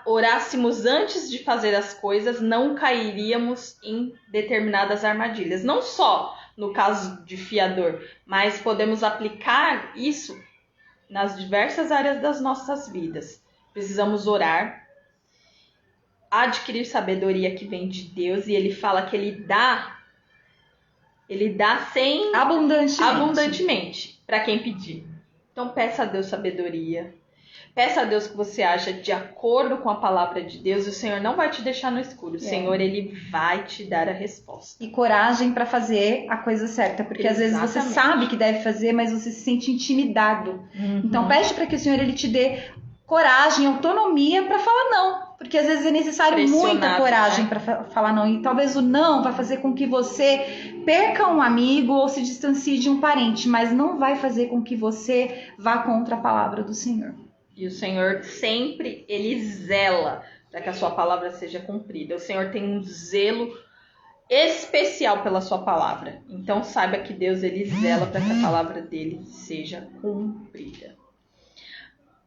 orássemos antes de fazer as coisas, não cairíamos em determinadas armadilhas. Não só no caso de fiador, mas podemos aplicar isso nas diversas áreas das nossas vidas. Precisamos orar, adquirir sabedoria que vem de Deus, e ele fala que ele dá sem abundantemente para quem pedir. Então peça a Deus sabedoria. Peça a Deus que você aja de acordo com a palavra de Deus, e o Senhor não vai te deixar no escuro. O Senhor, ele vai te dar a resposta. E coragem para fazer a coisa certa, porque às vezes você sabe que deve fazer, mas você se sente intimidado. Então pede para que o Senhor ele te dê coragem, autonomia para falar não, porque às vezes é necessário muita coragem, né, para falar não, e talvez o não vai fazer com que você perca um amigo ou se distancie de um parente, mas não vai fazer com que você vá contra a palavra do Senhor. E o Senhor sempre, ele zela para que a sua palavra seja cumprida. O Senhor tem um zelo especial pela sua palavra. Então saiba que Deus, ele zela para que a palavra dele seja cumprida.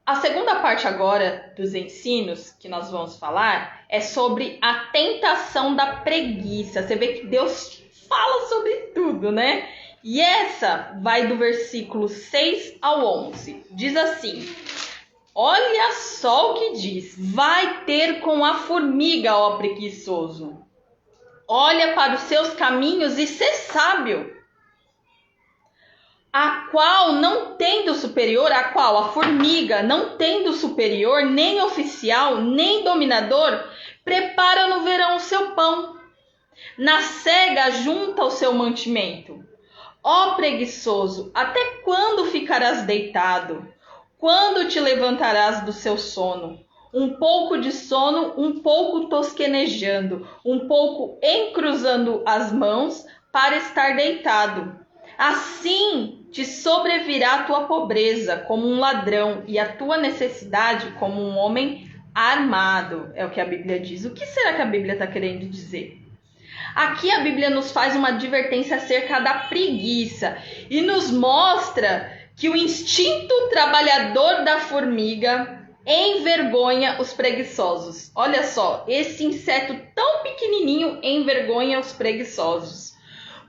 A segunda parte agora dos ensinos que nós vamos falar é sobre a tentação da preguiça. Você vê que Deus fala sobre tudo, né? E essa vai do versículo 6 ao 11. Diz assim: olha só o que diz: vai ter com a formiga, ó preguiçoso. Olha para os seus caminhos e sê sábio. A formiga, não tendo superior, nem oficial, nem dominador, prepara no verão o seu pão. Na cega junta o seu mantimento. Ó preguiçoso, até quando ficarás deitado? Quando te levantarás do seu sono? Um pouco de sono, um pouco tosquenejando, um pouco encruzando as mãos para estar deitado. Assim te sobrevirá a tua pobreza como um ladrão e a tua necessidade como um homem armado. É o que a Bíblia diz. O que será que a Bíblia está querendo dizer? Aqui a Bíblia nos faz uma advertência acerca da preguiça e nos mostra que o instinto trabalhador da formiga envergonha os preguiçosos. Olha só, esse inseto tão pequenininho envergonha os preguiçosos.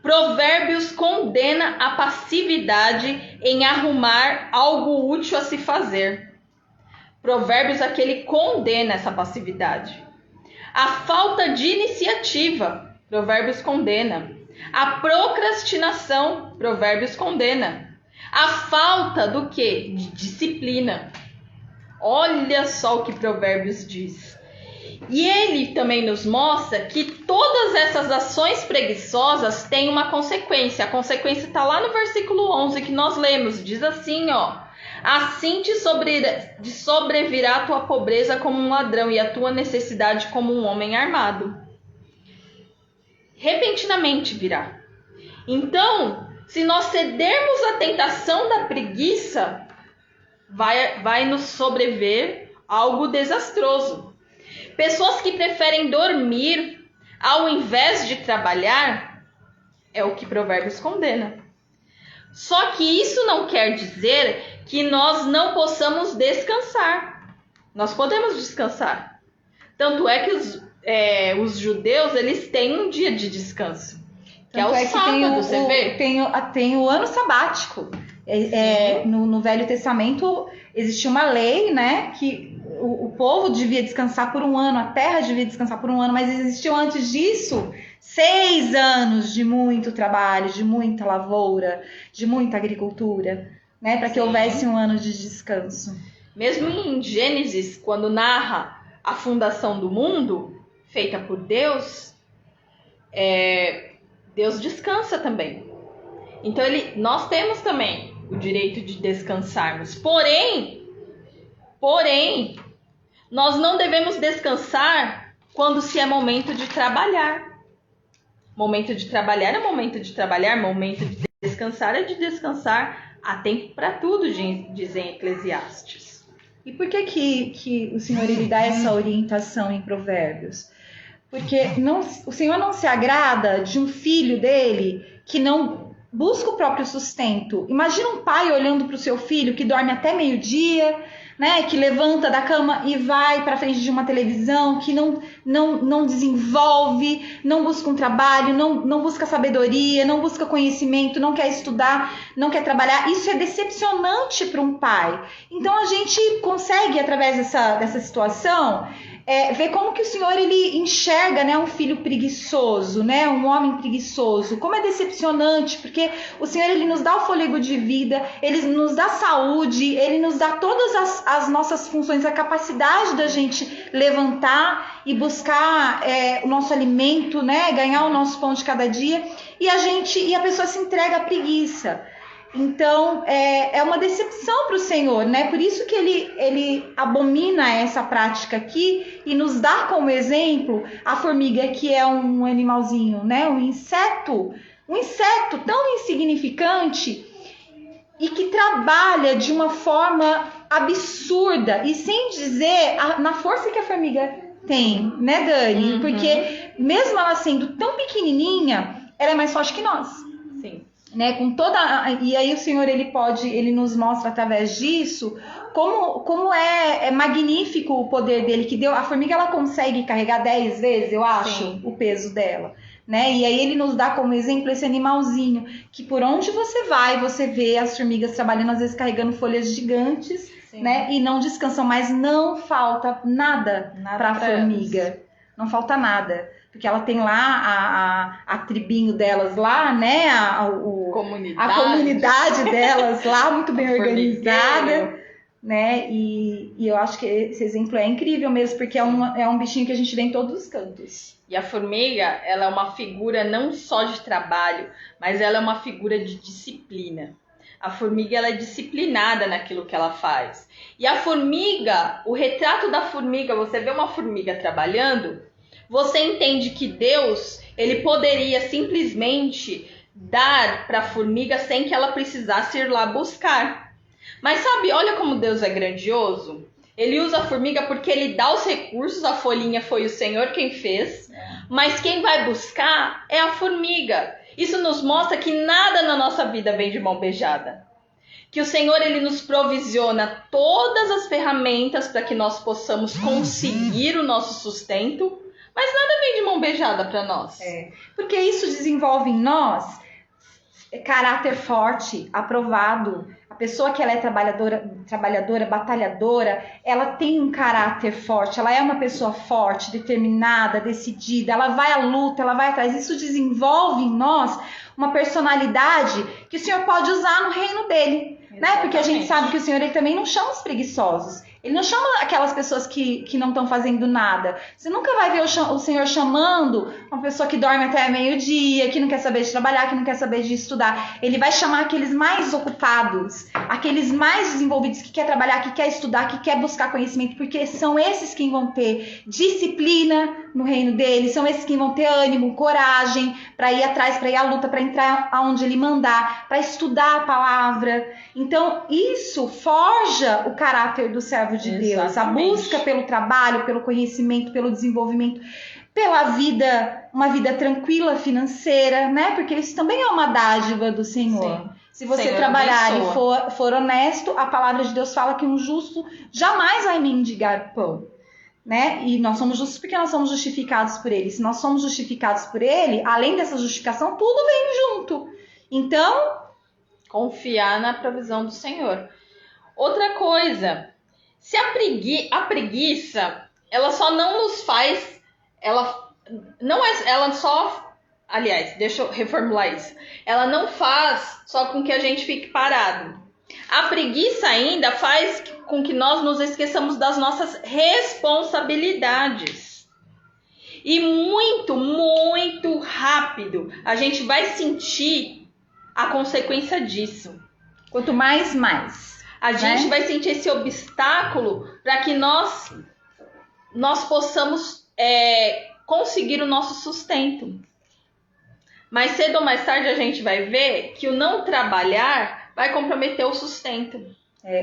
Provérbios condena a passividade em arrumar algo útil a se fazer. Provérbios aqui ele condena essa passividade. A falta de iniciativa, Provérbios condena. A procrastinação, Provérbios condena. A falta do quê? De disciplina. Olha só o que Provérbios diz. E ele também nos mostra que todas essas ações preguiçosas têm uma consequência. A consequência está lá no versículo 11 que nós lemos. Diz assim, ó: assim te sobrevirá a tua pobreza como um ladrão e a tua necessidade como um homem armado. Repentinamente virá. Então, se nós cedermos à tentação da preguiça, vai nos sobrever algo desastroso. Pessoas que preferem dormir ao invés de trabalhar é o que Provérbios condena. Só que isso não quer dizer que nós não possamos descansar. Nós podemos descansar. Tanto é que os judeus, eles têm um dia de descanso, que é o sábado, você vê? Tem o ano sabático. No Velho Testamento existia uma lei, né, que o povo devia descansar por um ano, a terra devia descansar por um ano, mas existiu antes disso 6 anos de muito trabalho, de muita lavoura, de muita agricultura, né, para que houvesse um ano de descanso. Mesmo em Gênesis, quando narra a fundação do mundo, feita por Deus, Deus descansa também. Então nós temos também o direito de descansarmos. Porém, nós não devemos descansar quando se é momento de trabalhar. Momento de trabalhar é momento de trabalhar, momento de Descansar é de descansar, há tempo para tudo, dizem Eclesiastes. E por que o Senhor ele dá essa orientação em Provérbios? Porque o Senhor não se agrada de um filho dele que não busca o próprio sustento. Imagina um pai olhando para o seu filho que dorme até meio-dia, né, que levanta da cama e vai para frente de uma televisão, que não desenvolve, não busca um trabalho, não busca sabedoria, não busca conhecimento, não quer estudar, não quer trabalhar. Isso é decepcionante para um pai. Então a gente consegue, através dessa situação, ver como que o Senhor ele enxerga, né, um filho preguiçoso, né, um homem preguiçoso. Como é decepcionante, porque o Senhor ele nos dá o fôlego de vida, ele nos dá saúde, ele nos dá todas as nossas funções, a capacidade da gente levantar e buscar o nosso alimento, né, ganhar o nosso pão de cada dia, e a pessoa se entrega à preguiça. Então, é uma decepção para o Senhor, né? Por isso que ele abomina essa prática aqui e nos dá como exemplo a formiga, que é um animalzinho, né? Um inseto tão insignificante e que trabalha de uma forma absurda e sem dizer na força que a formiga tem, né, Dani? Uhum. Porque mesmo ela sendo tão pequenininha, ela é mais forte que nós. Sim. Né, e aí o Senhor ele nos mostra através disso como é magnífico o poder dele, que a formiga ela consegue carregar 10 vezes, eu acho, sim, o peso dela, né? E aí ele nos dá como exemplo esse animalzinho, que por onde você vai, você vê as formigas trabalhando, às vezes carregando folhas gigantes, sim, né? E não descansam, mas não falta nada para a formiga, elas. Não falta nada. Porque ela tem lá a tribinho delas lá, né? A comunidade delas lá, muito bem organizada, né? E eu acho que esse exemplo é incrível mesmo, porque é um bichinho que a gente vê em todos os cantos. E a formiga, ela é uma figura não só de trabalho, mas ela é uma figura de disciplina. A formiga, ela é disciplinada naquilo que ela faz. E a formiga, o retrato da formiga, você vê uma formiga trabalhando, você entende que Deus, ele poderia simplesmente dar para a formiga sem que ela precisasse ir lá buscar. Mas sabe, olha como Deus é grandioso. Ele usa a formiga porque ele dá os recursos, a folhinha foi o Senhor quem fez, mas quem vai buscar é a formiga. Isso nos mostra que nada na nossa vida vem de mão beijada. Que o Senhor ele nos provisiona todas as ferramentas para que nós possamos conseguir o nosso sustento, mas nada vem de mão beijada para nós. Porque isso desenvolve em nós caráter forte, aprovado. A pessoa que ela é trabalhadora, batalhadora, ela tem um caráter forte, ela é uma pessoa forte, determinada, decidida, ela vai à luta, ela vai atrás. Isso desenvolve em nós uma personalidade que o Senhor pode usar no reino dele. Né? Porque a gente sabe que o Senhor ele também não chama os preguiçosos. Ele não chama aquelas pessoas que não estão fazendo nada. Você nunca vai ver o Senhor chamando uma pessoa que dorme até meio-dia, que não quer saber de trabalhar, que não quer saber de estudar. Ele vai chamar aqueles mais ocupados, aqueles mais desenvolvidos, que quer trabalhar, que quer estudar, que quer buscar conhecimento, porque são esses que vão ter disciplina no reino dele, são esses que vão ter ânimo, coragem para ir atrás, para ir à luta, para entrar aonde ele mandar, para estudar a palavra. Então, isso forja o caráter do servo de Deus. Exatamente. A busca pelo trabalho, pelo conhecimento, pelo desenvolvimento, pela vida, uma vida tranquila financeira, né? Porque isso também é uma dádiva do Senhor. Sim. Se você Senhor trabalhar abençoa. E for honesto, a palavra de Deus fala que um justo jamais vai mendigar pão. Né? E nós somos justos porque nós somos justificados por ele. Se nós somos justificados por ele, além dessa justificação, tudo vem junto. Então, confiar na provisão do Senhor. Outra coisa, se a preguiça, ela só não nos faz, aliás, deixa eu reformular isso. Ela não faz só com que a gente fique parado. A preguiça ainda faz com que nós nos esqueçamos das nossas responsabilidades. E muito, muito rápido a gente vai sentir a consequência disso. Quanto mais. A gente vai sentir esse obstáculo para que nós possamos conseguir o nosso sustento. mais cedo ou mais tarde a gente vai ver que o não trabalhar vai comprometer o sustento.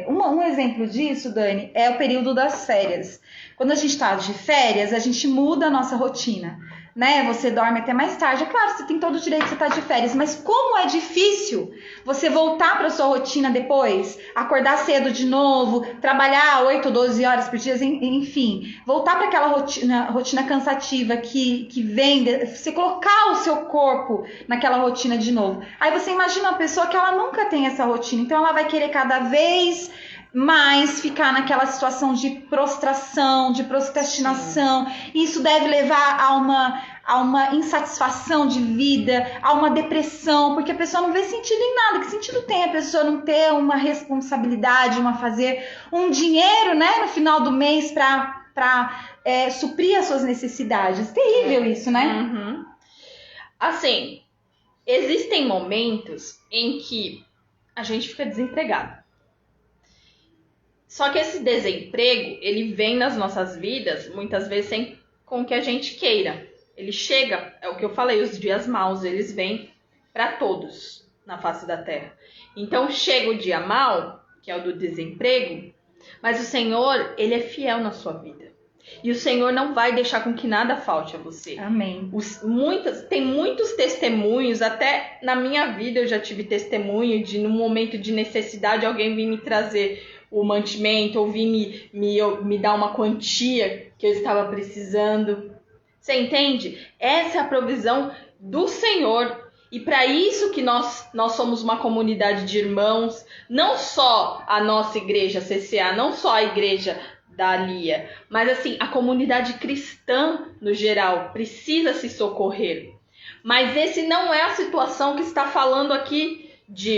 Um exemplo disso, Dani, é o período das férias. Quando a gente está de férias, a gente muda a nossa rotina, né? Você dorme até mais tarde. É claro, você tem todo o direito de estar de férias, mas como é difícil você voltar para a sua rotina depois, acordar cedo de novo, trabalhar 8 ou 12 horas por dia, enfim, voltar para aquela rotina cansativa que vem, você colocar o seu corpo naquela rotina de novo. Aí você imagina uma pessoa que ela nunca tem essa rotina, então ela vai querer cada vez mais ficar naquela situação de prostração, de procrastinação. Isso deve levar a uma insatisfação de vida, a uma depressão, porque a pessoa não vê sentido em nada. Que sentido tem a pessoa não ter uma responsabilidade, fazer um dinheiro, né, no final do mês para suprir as suas necessidades? Terrível isso, né? Uhum. Assim, existem momentos em que a gente fica desempregado. Só que esse desemprego, ele vem nas nossas vidas, muitas vezes sem com que a gente queira. Ele chega, é o que eu falei, os dias maus, eles vêm para todos na face da terra. Então chega o dia mau, que é o do desemprego, mas o Senhor, ele é fiel na sua vida. E o Senhor não vai deixar com que nada falte a você. Amém. Tem muitos testemunhos, até na minha vida eu já tive testemunho de, num momento de necessidade, alguém vir me trazer o mantimento, ou vir me dar uma quantia que eu estava precisando. Você entende? Essa é a provisão do Senhor. E para isso que nós somos uma comunidade de irmãos, não só a nossa igreja CCA, não só a igreja da Lia, mas assim, a comunidade cristã no geral precisa se socorrer. Mas esse não é a situação que está falando aqui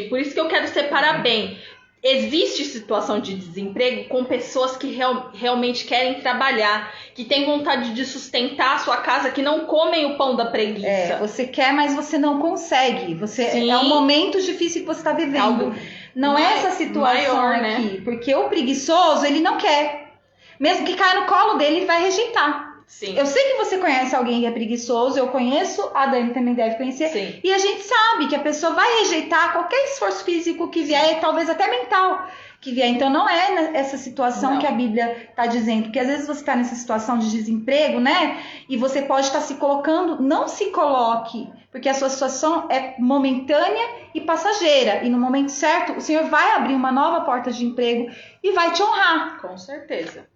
por isso que eu quero separar bem. Existe situação de desemprego com pessoas que realmente querem trabalhar, que têm vontade de sustentar a sua casa, que não comem o pão da preguiça. Você quer, mas você não consegue. Sim. É um momento difícil que você está vivendo. Algo não é essa situação maior, aqui, né? Porque o preguiçoso, ele não quer. Mesmo que caia no colo dele, ele vai rejeitar. Sim. Eu sei que você conhece alguém que é preguiçoso, eu conheço, a Dani também deve conhecer. Sim. E a gente sabe que a pessoa vai rejeitar qualquer esforço físico que vier, e talvez até mental que vier. Então não é essa situação que a Bíblia está dizendo. Porque às vezes você está nessa situação de desemprego, né? E você pode estar se colocando, não se coloque, porque a sua situação é momentânea e passageira. E no momento certo, o Senhor vai abrir uma nova porta de emprego e vai te honrar. Com certeza.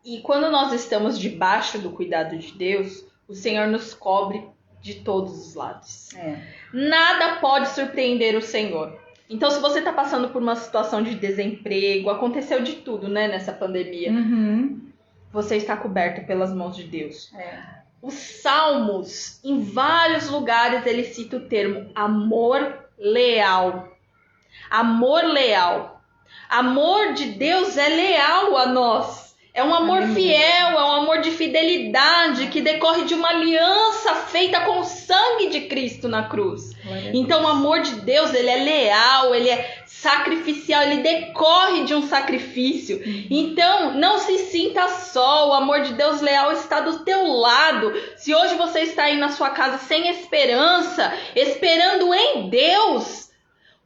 E quando nós estamos debaixo do cuidado de Deus, o Senhor nos cobre de todos os lados. Nada pode surpreender o Senhor. Então, se você está passando por uma situação de desemprego, aconteceu de tudo, né, nessa pandemia, você está coberto pelas mãos de Deus. Os Salmos, em vários lugares, ele cita o termo amor leal. Amor leal. Amor de Deus é leal a nós. É um amor fiel, é um amor de fidelidade que decorre de uma aliança feita com o sangue de Cristo na cruz. Então o amor de Deus, ele é leal, ele é sacrificial, ele decorre de um sacrifício. Então não se sinta só, o amor de Deus leal está do teu lado. Se hoje você está aí na sua casa sem esperança, esperando em Deus,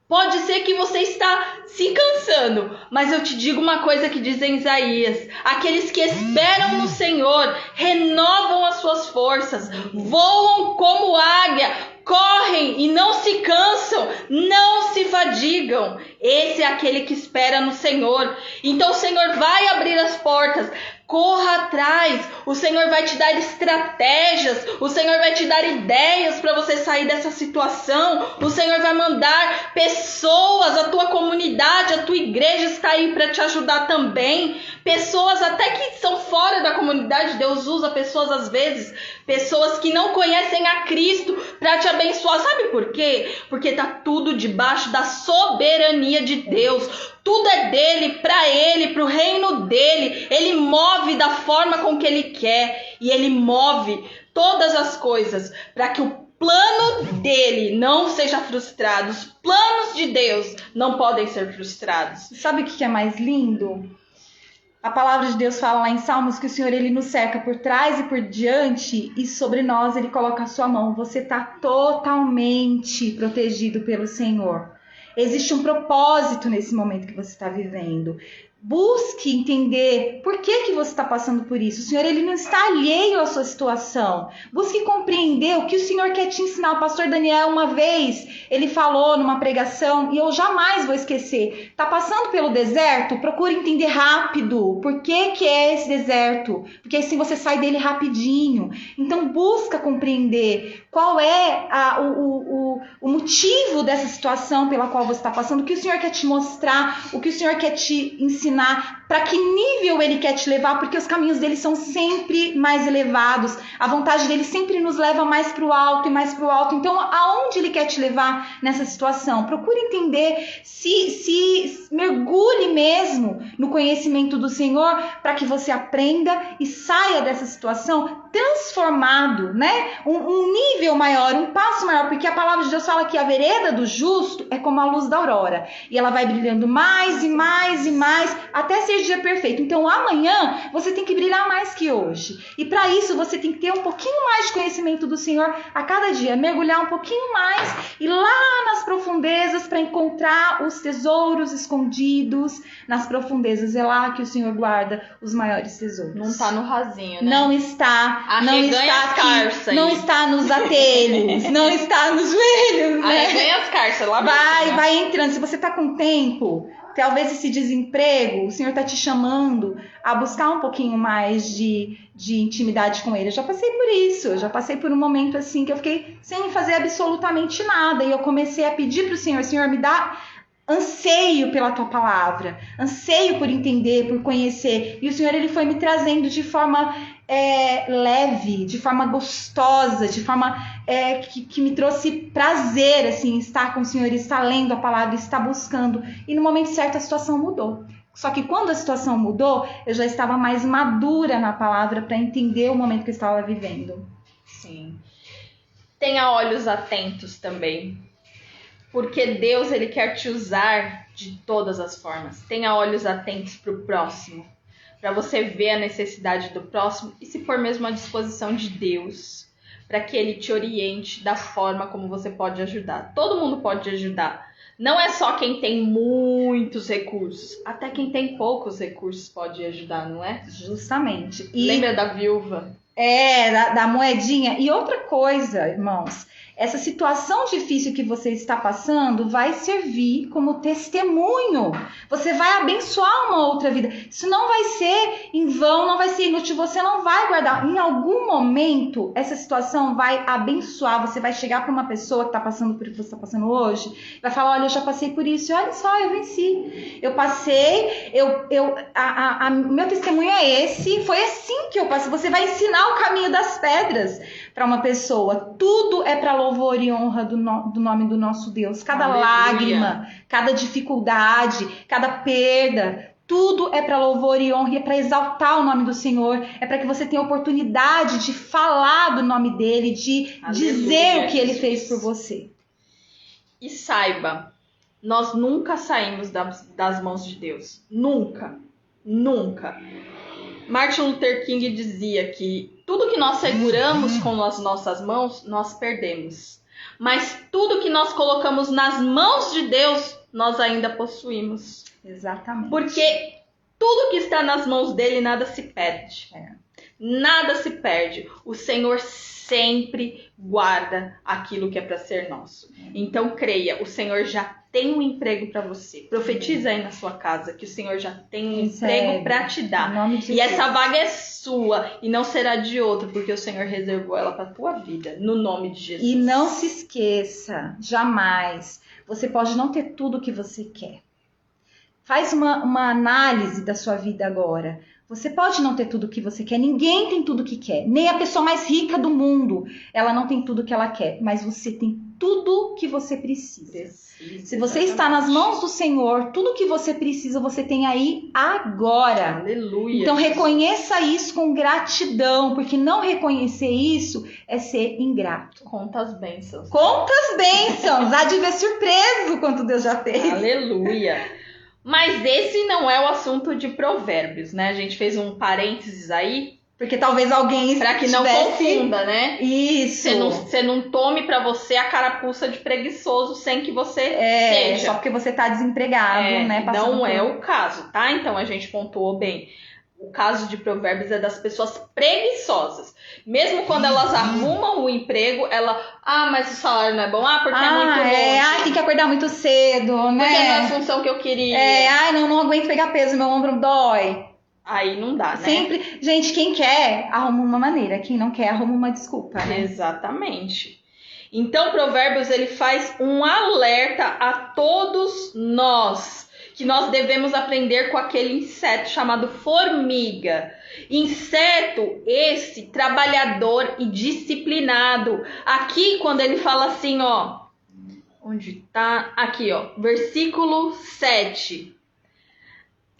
pode ser que você está se cansando, mas eu te digo uma coisa que diz em Isaías: aqueles que esperam no Senhor renovam as suas forças, voam como águia, correm e não se cansam, não se fadigam. Esse é aquele que espera no Senhor. Então o Senhor vai abrir as portas. Corra atrás, o Senhor vai te dar estratégias, o Senhor vai te dar ideias para você sair dessa situação, o Senhor vai mandar pessoas, a tua comunidade, a tua igreja está aí para te ajudar também, pessoas até que são fora da comunidade. Deus usa pessoas às vezes, pessoas que não conhecem a Cristo para te abençoar. Sabe por quê? Porque está tudo debaixo da soberania de Deus. Tudo é dele, para ele, para o reino dele. Ele move da forma com que ele quer. E ele move todas as coisas para que o plano dele não seja frustrado. Os planos de Deus não podem ser frustrados. Sabe o que é mais lindo? A palavra de Deus fala lá em Salmos que o Senhor, ele nos cerca por trás e por diante e sobre nós ele coloca a sua mão. Você está totalmente protegido pelo Senhor. Existe um propósito nesse momento que você está vivendo. Busque entender por que você está passando por isso. O Senhor, ele não está alheio à sua situação. Busque compreender o que o Senhor quer te ensinar. O pastor Daniel, uma vez, ele falou numa pregação, e eu jamais vou esquecer. Está passando pelo deserto? Procure entender rápido por que é esse deserto. Porque assim você sai dele rapidinho. Então, busca compreender qual é o motivo dessa situação pela qual você está passando, o que o Senhor quer te mostrar, o que o Senhor quer te ensinar, para que nível ele quer te levar, porque os caminhos dele são sempre mais elevados, a vontade dele sempre nos leva mais para o alto e mais para o alto. Então, aonde ele quer te levar nessa situação? Procure entender, se mergulhe mesmo no conhecimento do Senhor, para que você aprenda e saia dessa situação transformado, né? Um nível maior, um passo maior, porque a palavra de Deus fala que a vereda do justo é como a luz da aurora, e ela vai brilhando mais e mais e mais, até ser dia perfeito. Então amanhã você tem que brilhar mais que hoje, e para isso você tem que ter um pouquinho mais de conhecimento do Senhor a cada dia, mergulhar um pouquinho mais, e lá nas profundezas para encontrar os tesouros escondidos nas profundezas. É lá que o Senhor guarda os maiores tesouros. Não está no rasinho, né? Não está. Não está aqui, não está nos atelhos, não está nos joelhos, né? Arreganha as carças lá. Vai entrando. Se você está com tempo, talvez esse desemprego, o Senhor está te chamando a buscar um pouquinho mais de intimidade com Ele. Eu já passei por isso, eu já passei por um momento assim que eu fiquei sem fazer absolutamente nada, e eu comecei a pedir para o Senhor: Senhor, me dá anseio pela tua palavra, anseio por entender, por conhecer. E o Senhor, ele foi me trazendo de forma leve, de forma gostosa, de forma que me trouxe prazer, assim, estar com o Senhor, estar lendo a palavra, estar buscando. E no momento certo a situação mudou. Só que quando a situação mudou, eu já estava mais madura na palavra para entender o momento que eu estava vivendo. Sim. Tenha olhos atentos também, porque Deus, ele quer te usar de todas as formas. Tenha olhos atentos para o próximo, para você ver a necessidade do próximo e se pôr mesmo à disposição de Deus, para que ele te oriente da forma como você pode ajudar. Todo mundo pode ajudar. Não é só quem tem muitos recursos, até quem tem poucos recursos pode ajudar, não é? Justamente. Lembra da viúva? Da moedinha. E outra coisa, irmãos, essa situação difícil que você está passando vai servir como testemunho. Você vai abençoar uma outra vida. Isso não vai ser em vão, não vai ser inútil. Você não vai guardar. Em algum momento, essa situação vai abençoar. Você vai chegar para uma pessoa que está passando por o que você está passando hoje, vai falar: olha, eu já passei por isso. E olha só, eu venci. Eu passei, meu testemunho é esse. Foi assim que eu passei. Você vai ensinar o caminho das pedras para uma pessoa. Tudo é para louvor e honra do nome do nosso Deus. Cada Aleluia. Lágrima, cada dificuldade, cada perda, tudo é para louvor e honra, e é para exaltar o nome do Senhor, é para que você tenha oportunidade de falar do nome dele, de Aleluia, dizer o que ele Jesus. fez por você. E saiba, nós nunca saímos das mãos de Deus. Nunca. Nunca. Martin Luther King dizia que tudo que nós seguramos com as nossas mãos, nós perdemos. Mas tudo que nós colocamos nas mãos de Deus, nós ainda possuímos. Exatamente. Porque tudo que está nas mãos dele, nada se perde. Nada se perde. O Senhor sempre guarda aquilo que é para ser nosso. Então creia, o Senhor já tem um emprego para você. Profetiza aí na sua casa que o Senhor já tem um emprego para te dar. E essa vaga é sua e não será de outro, porque o Senhor reservou ela para tua vida, no nome de Jesus. E não se esqueça, jamais, você pode não ter tudo o que você quer. Faz uma análise da sua vida agora. Você pode não ter tudo o que você quer, ninguém tem tudo o que quer, nem a pessoa mais rica do mundo, ela não tem tudo o que ela quer, mas você tem tudo que você precisa. Se você está nas mãos do Senhor, tudo que você precisa, você tem aí agora. Aleluia. Então reconheça isso com gratidão, porque não reconhecer isso é ser ingrato. Conta as bênçãos. Conta as bênçãos, há de ver surpreso quanto Deus já fez. Aleluia. Mas esse não é o assunto de Provérbios, né? A gente fez um parênteses aí, Porque talvez alguém para que não confunda, né? Isso. Você não tome para você a carapuça de preguiçoso sem que você seja. Só porque você tá desempregado, né? Não é o caso, tá? Então a gente pontuou bem. O caso de Provérbios é das pessoas preguiçosas. Mesmo quando elas arrumam o emprego, mas o salário não é bom. Porque é muito longe. Tem que acordar muito cedo, né? Porque não é a função que eu queria. Não aguento pegar peso, meu ombro dói. Aí não dá, né? Sempre. Gente, quem quer, arruma uma maneira. Quem não quer, arruma uma desculpa, né? Exatamente. Então, Provérbios, ele faz um alerta a todos nós, que nós devemos aprender com aquele inseto chamado formiga. Inseto esse trabalhador e disciplinado. Aqui, quando ele fala assim, ó. Onde tá? Aqui, ó. Versículo 7.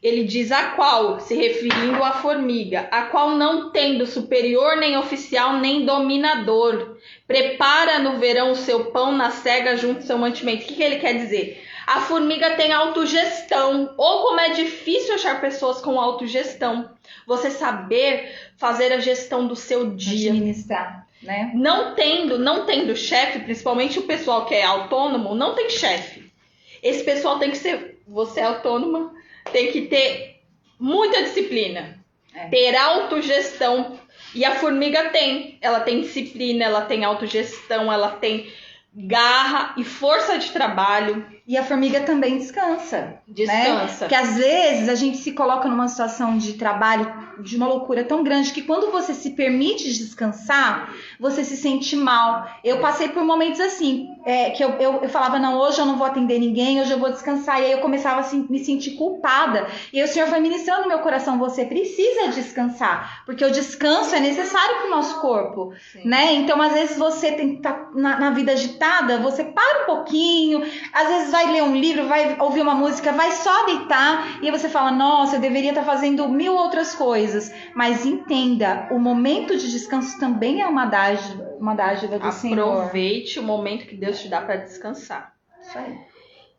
Ele diz a qual, se referindo à formiga, a qual não tendo superior, nem oficial, nem dominador, prepara no verão o seu pão na cega junto ao seu mantimento. O que ele quer dizer? A formiga tem autogestão, ou como é difícil achar pessoas com autogestão. Você saber fazer a gestão do seu dia. Administrar, né? Não tendo chefe, principalmente o pessoal que é autônomo, não tem chefe. Esse pessoal tem que ser, você é autônoma, tem que ter muita disciplina, ter autogestão. E a formiga ela tem disciplina, ela tem autogestão, ela tem garra e força de trabalho. E a formiga também descansa. Né? Porque às vezes a gente se coloca numa situação de trabalho de uma loucura tão grande que quando você se permite descansar, você se sente mal. Eu passei por momentos assim, que eu falava, não, hoje eu não vou atender ninguém, hoje eu vou descansar. E aí eu começava a me sentir culpada. E aí o Senhor foi ministrando no meu coração, você precisa descansar, porque o descanso é necessário para o nosso corpo. Né? Então às vezes você tem que estar na vida agitada, você para um pouquinho, às vezes vai ler um livro, vai ouvir uma música, vai só deitar e aí você fala, nossa, eu deveria estar fazendo 1000 outras coisas. Mas entenda, o momento de descanso também é uma dádiva do Senhor. Aproveite o momento que Deus te dá para descansar. Isso aí.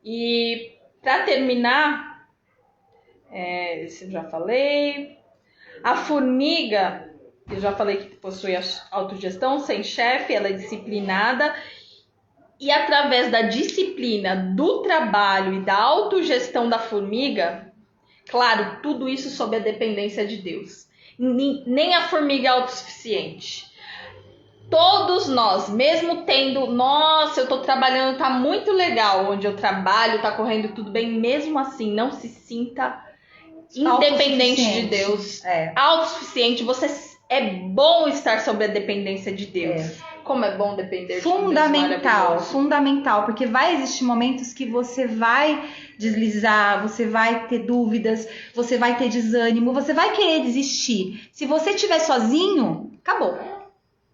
E para terminar, isso eu já falei. A formiga, eu já falei que possui autogestão, sem chefe, ela é disciplinada. E através da disciplina, do trabalho e da autogestão da formiga, claro, tudo isso sob a dependência de Deus. Nem a formiga é autossuficiente. Todos nós, mesmo tendo, nossa, eu tô trabalhando, tá muito legal onde eu trabalho, tá correndo tudo bem, mesmo assim, não se sinta independente de Deus. Autossuficiente, é bom estar sob a dependência de Deus. Como é bom depender de Deus. Fundamental, porque vai existir momentos que você vai deslizar, você vai ter dúvidas, você vai ter desânimo, você vai querer desistir. Se você estiver sozinho, acabou.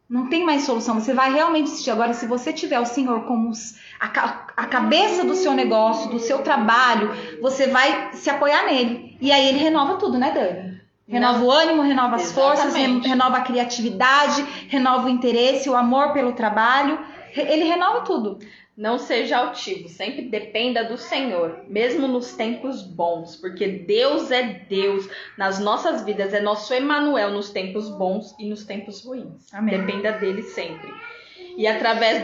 Não tem mais solução, você vai realmente desistir. Agora, se você tiver o Senhor como a cabeça do seu negócio, do seu trabalho, você vai se apoiar nele. E aí ele renova tudo, né, Dani? Renova o ânimo, renova as forças, renova a criatividade, renova o interesse, o amor pelo trabalho. Ele renova tudo. Não seja altivo, sempre dependa do Senhor, mesmo nos tempos bons, porque Deus é Deus nas nossas vidas, é nosso Emanuel nos tempos bons e nos tempos ruins. Amém. Dependa dele sempre. E através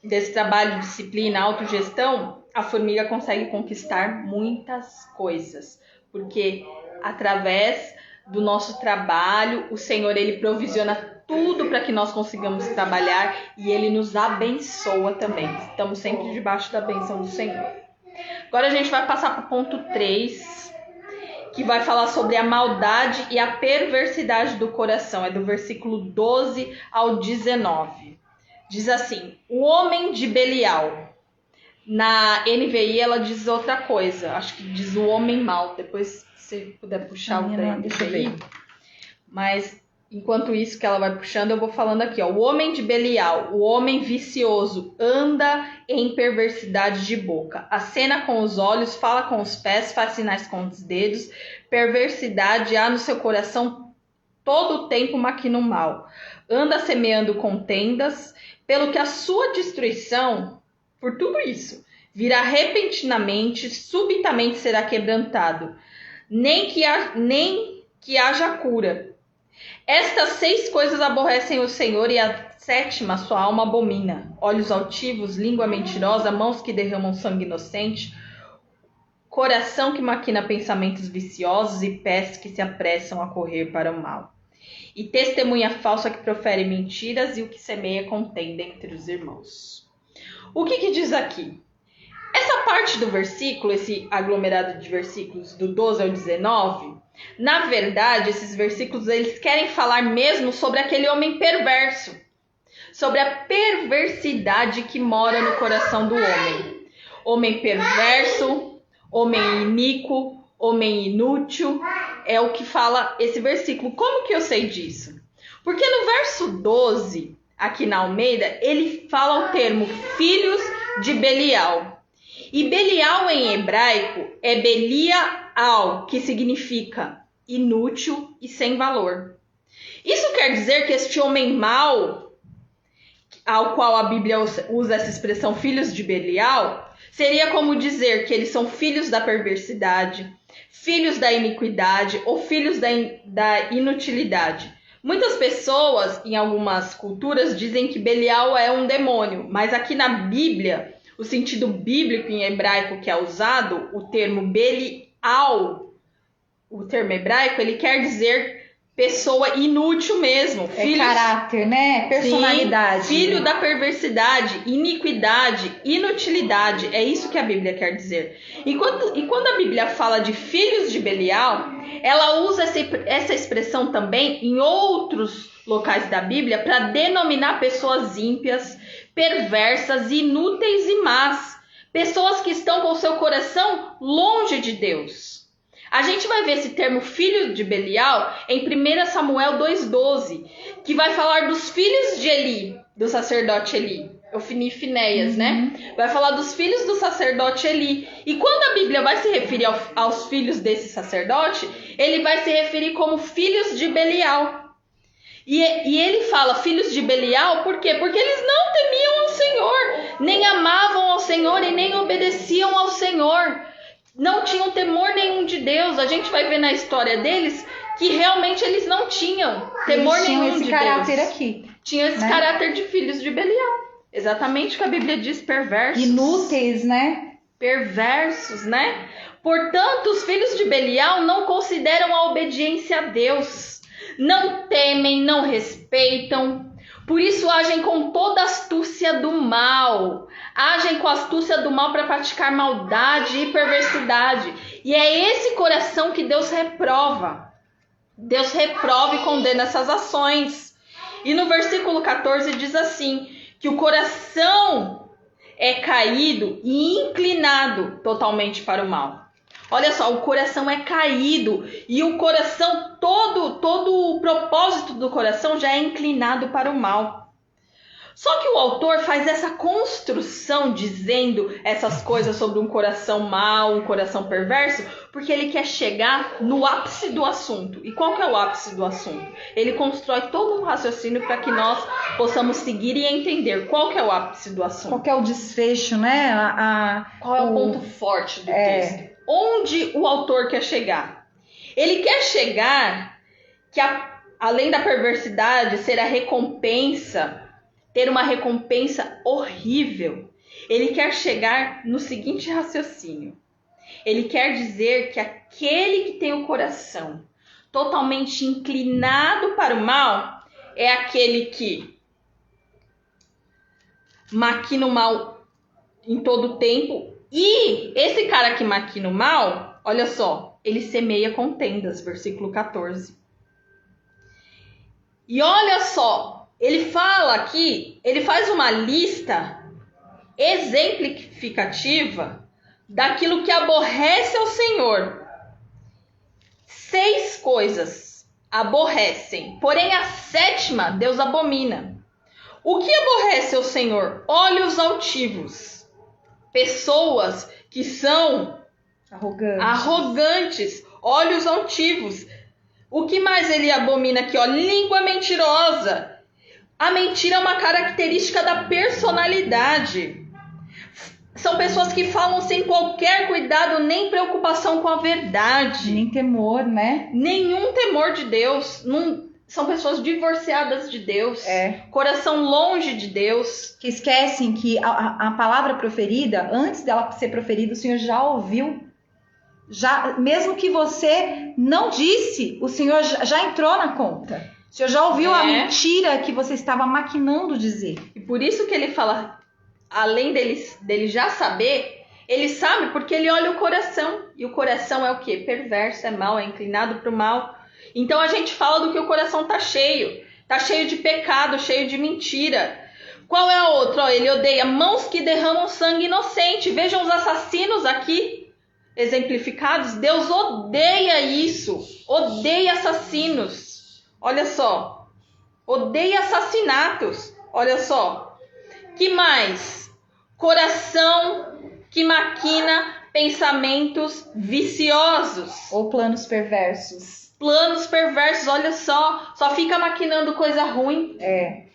desse trabalho de disciplina, autogestão, a formiga consegue conquistar muitas coisas, porque através do nosso trabalho, o Senhor, ele provisiona tudo para que nós consigamos trabalhar e ele nos abençoa também. Estamos sempre debaixo da bênção do Senhor. Agora a gente vai passar para o ponto 3, que vai falar sobre a maldade e a perversidade do coração. É do versículo 12 ao 19. Diz assim, o homem de Belial. Na NVI ela diz outra coisa, acho que diz o homem mau. Depois, se puder puxar o trem, deixa eu ver. Mas enquanto isso que ela vai puxando, eu vou falando aqui, ó. O homem de Belial, o homem vicioso, anda em perversidade de boca. Acena com os olhos, fala com os pés, faz sinais com os dedos. Perversidade há no seu coração, todo o tempo maquina o mal. Anda semeando contendas, pelo que a sua destruição, por tudo isso, virá repentinamente, subitamente será quebrantado, nem que haja cura. Estas 6 coisas aborrecem o Senhor, e a 7ª sua alma abomina: olhos altivos, língua mentirosa, mãos que derramam sangue inocente, coração que maquina pensamentos viciosos e pés que se apressam a correr para o mal. E testemunha falsa que profere mentiras, e o que semeia contenda entre os irmãos. O que diz aqui? Essa parte do versículo, esse aglomerado de versículos do 12 ao 19, na verdade, esses versículos eles querem falar mesmo sobre aquele homem perverso, sobre a perversidade que mora no coração do homem. Homem perverso, homem iníquo, homem inútil, é o que fala esse versículo. Como que eu sei disso? Porque no verso 12, aqui na Almeida, ele fala o termo filhos de Belial. E Belial em hebraico é Belial, que significa inútil e sem valor. Isso quer dizer que este homem mau, ao qual a Bíblia usa essa expressão filhos de Belial, seria como dizer que eles são filhos da perversidade, filhos da iniquidade ou filhos da inutilidade. Muitas pessoas, em algumas culturas, dizem que Belial é um demônio, mas aqui na Bíblia, o sentido bíblico em hebraico que é usado, o termo Belial, o termo hebraico, ele quer dizer pessoa inútil mesmo. Caráter, né? Personalidade. Sim, filho da perversidade, iniquidade, inutilidade. É isso que a Bíblia quer dizer. E quando a Bíblia fala de filhos de Belial, ela usa essa expressão também em outros locais da Bíblia para denominar pessoas ímpias, perversas, inúteis e más. Pessoas que estão com o seu coração longe de Deus. A gente vai ver esse termo filho de Belial em 1 Samuel 2,12, que vai falar dos filhos de Eli, do sacerdote Eli, Ofni e Finéias, né? Vai falar dos filhos do sacerdote Eli. E quando a Bíblia vai se referir aos filhos desse sacerdote, ele vai se referir como filhos de Belial. E ele fala filhos de Belial, por quê? Porque eles não temiam ao Senhor, nem amavam ao Senhor e nem obedeciam ao Senhor. Não tinham temor nenhum de Deus. A gente vai ver na história deles que realmente eles não tinham temor nenhum de Deus. Tinham esse caráter aqui. Tinham esse caráter de filhos de Belial. Exatamente o que a Bíblia diz, perversos. Inúteis, né? Perversos, né? Portanto, os filhos de Belial não consideram a obediência a Deus. Não temem, não respeitam. Por isso agem com toda a astúcia do mal. Agem com a astúcia do mal para praticar maldade e perversidade. E é esse coração que Deus reprova. Deus reprova e condena essas ações. E no versículo 14 diz assim, que o coração é caído e inclinado totalmente para o mal. Olha só, o coração é caído e o coração, todo o propósito do coração já é inclinado para o mal. Só que o autor faz essa construção dizendo essas coisas sobre um coração mau, um coração perverso, porque ele quer chegar no ápice do assunto. E qual que é o ápice do assunto? Ele constrói todo um raciocínio para que nós possamos seguir e entender qual que é o ápice do assunto. Qual que é o desfecho, né? Qual é o ponto forte do texto? Onde o autor quer chegar? Ele quer chegar que além da perversidade ser a recompensa, ter uma recompensa horrível, ele quer chegar no seguinte raciocínio. Ele quer dizer que aquele que tem o coração totalmente inclinado para o mal é aquele que maquina o mal em todo o tempo. E esse cara que maquina o mal, olha só, ele semeia contendas, versículo 14. E olha só, ele fala aqui, ele faz uma lista exemplificativa daquilo que aborrece ao Senhor. 6 coisas aborrecem, porém a 7ª Deus abomina. O que aborrece ao Senhor? Olhos altivos. Pessoas que são arrogantes, olhos altivos. O que mais ele abomina aqui? Ó, língua mentirosa. A mentira é uma característica da personalidade. São pessoas que falam sem qualquer cuidado nem preocupação com a verdade. Nem temor, né? Nenhum temor de Deus. São pessoas divorciadas de Deus. Coração longe de Deus. Que esquecem que a palavra proferida, antes dela ser proferida, o Senhor já ouviu. Já, mesmo que você não disse, o Senhor já entrou na conta. O Senhor já ouviu a mentira que você estava maquinando dizer. E por isso que ele fala, além dele já saber, ele sabe porque ele olha o coração. E o coração é o quê? Perverso, é mau, é inclinado para o mal. Então a gente fala do que o coração tá cheio. Tá cheio de pecado, cheio de mentira. Qual é a outra? Ó, ele odeia mãos que derramam sangue inocente. Vejam os assassinos aqui exemplificados. Deus odeia isso. Odeia assassinos. Olha só. Odeia assassinatos. Olha só. Que mais? Coração que maquina pensamentos viciosos. Ou planos perversos. Planos perversos, olha só. Só fica maquinando coisa ruim.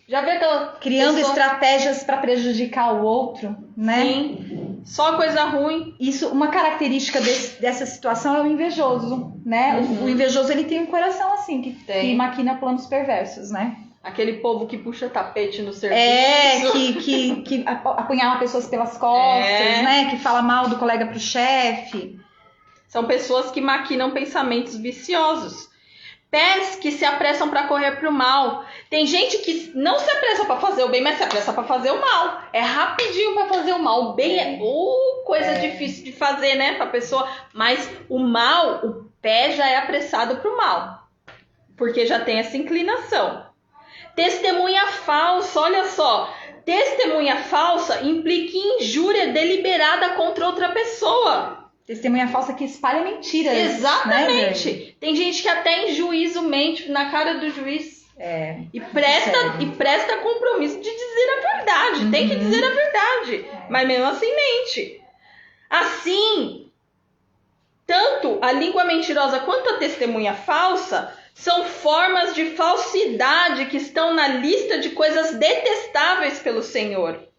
Já vê aquela criando pessoa... estratégias para prejudicar o outro, né? Sim, só coisa ruim. Isso, uma característica dessa situação é o invejoso, né? O invejoso, ele tem um coração assim, que maquina planos perversos, né? Aquele povo que puxa tapete no serviço. Que apunhala pessoas pelas costas, né? Que fala mal do colega pro chefe. São pessoas que maquinam pensamentos viciosos. Pés que se apressam para correr pro mal. Tem gente que não se apressa para fazer o bem, mas se apressa para fazer o mal. É rapidinho para fazer o mal. O bem é coisa difícil de fazer, né, pra pessoa. Mas o mal, o pé já é apressado pro mal. Porque já tem essa inclinação. Testemunha falsa, olha só. Testemunha falsa implica em injúria deliberada contra outra pessoa. Testemunha falsa que espalha mentiras. Exatamente. Né, tem gente que até em juízo mente na cara do juiz. E presta compromisso de dizer a verdade. Tem que dizer a verdade. Mas mesmo assim mente. Assim, tanto a língua mentirosa quanto a testemunha falsa são formas de falsidade que estão na lista de coisas detestáveis pelo Senhor.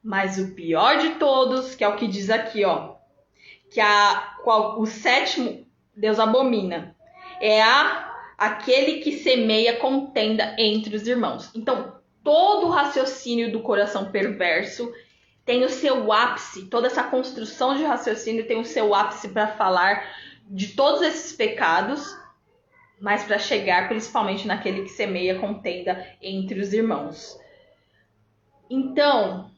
Mas o pior de todos, que é o que diz aqui, ó, que o sétimo Deus abomina, é aquele que semeia contenda entre os irmãos. Então, todo o raciocínio do coração perverso tem o seu ápice, toda essa construção de raciocínio tem o seu ápice para falar de todos esses pecados, mas para chegar principalmente naquele que semeia contenda entre os irmãos. Então,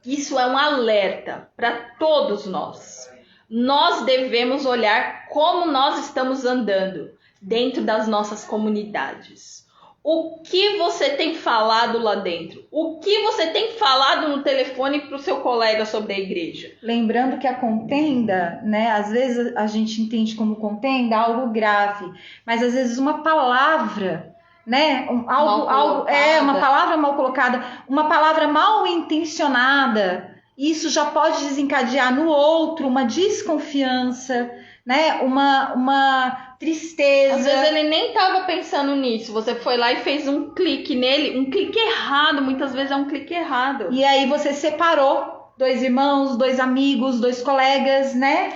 isso é um alerta para todos nós. Nós devemos olhar como nós estamos andando dentro das nossas comunidades. O que você tem falado lá dentro? O que você tem falado no telefone para o seu colega sobre a igreja? Lembrando que a contenda, né? Às vezes a gente entende como contenda algo grave, mas às vezes uma palavra, né? Uma palavra mal colocada, uma palavra mal intencionada. Isso já pode desencadear no outro uma desconfiança, né? Uma tristeza. Às vezes ele nem estava pensando nisso. Você foi lá e fez um clique nele, um clique errado. Muitas vezes é um clique errado. E aí você separou 2 irmãos, 2 amigos, 2 colegas, né?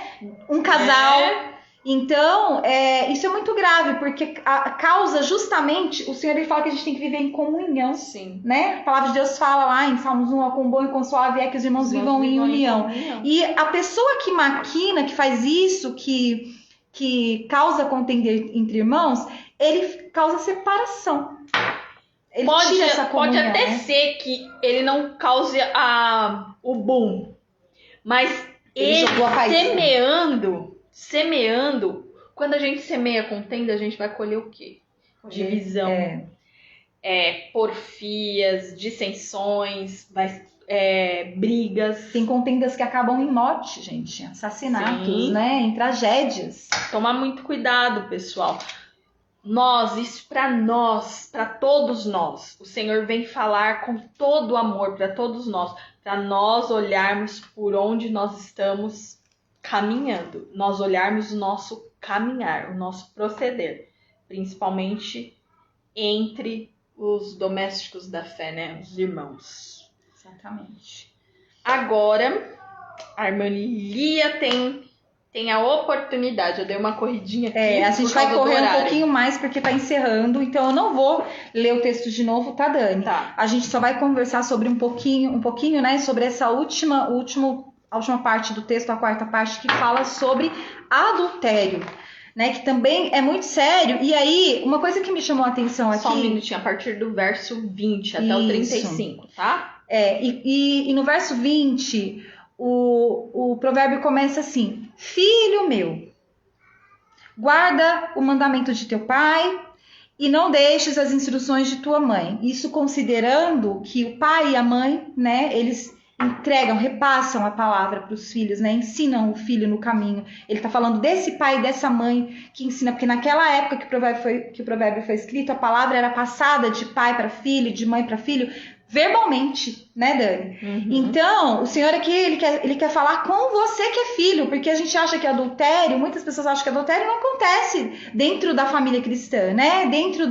Um casal. Então, isso é muito grave, porque causa justamente, o Senhor ele fala que a gente tem que viver em comunhão. Sim. Né? A palavra de Deus fala lá em Salmos 1, quão bom e quão suave é que os irmãos vivam em união. E a pessoa que maquina, que faz isso, que causa contenda entre irmãos, ele causa separação. Ele tira essa comunhão, pode até ser que ele não cause o boom, mas ele semeando, quando a gente semeia contenda, a gente vai colher o quê? Divisão, porfias, dissensões, brigas. Tem contendas que acabam em morte, gente, assassinatos, Sim. né? Em tragédias. Tomar muito cuidado, pessoal. Isso para todos nós. O Senhor vem falar com todo amor para todos nós, para nós olharmos por onde nós estamos caminhando, nós olharmos o nosso caminhar, o nosso proceder, principalmente entre os domésticos da fé, né? Os irmãos. Exatamente. Agora, a irmã Lia tem a oportunidade. Eu dei uma corridinha aqui. A gente vai correr um pouquinho mais porque tá encerrando, então eu não vou ler o texto de novo, tá, Dani? Tá. A gente só vai conversar sobre um pouquinho, né, sobre essa última parte do texto, a quarta parte, que fala sobre adultério, né, que também é muito sério. E aí, uma coisa que me chamou a atenção aqui... Só um minutinho, a partir do verso 20 até o 35, tá? E no verso 20... O provérbio começa assim: filho meu, guarda o mandamento de teu pai e não deixes as instruções de tua mãe. Isso considerando que o pai e a mãe, né, eles repassam a palavra para os filhos, né, ensinam o filho no caminho. Ele está falando desse pai e dessa mãe que ensina, porque naquela época que o provérbio foi escrito, a palavra era passada de pai para filho, de mãe para filho, verbalmente, né, Dani? Uhum. Então, o Senhor aqui, ele quer falar com você que é filho, porque a gente acha que adultério, muitas pessoas acham que adultério não acontece dentro da família cristã, né? Dentro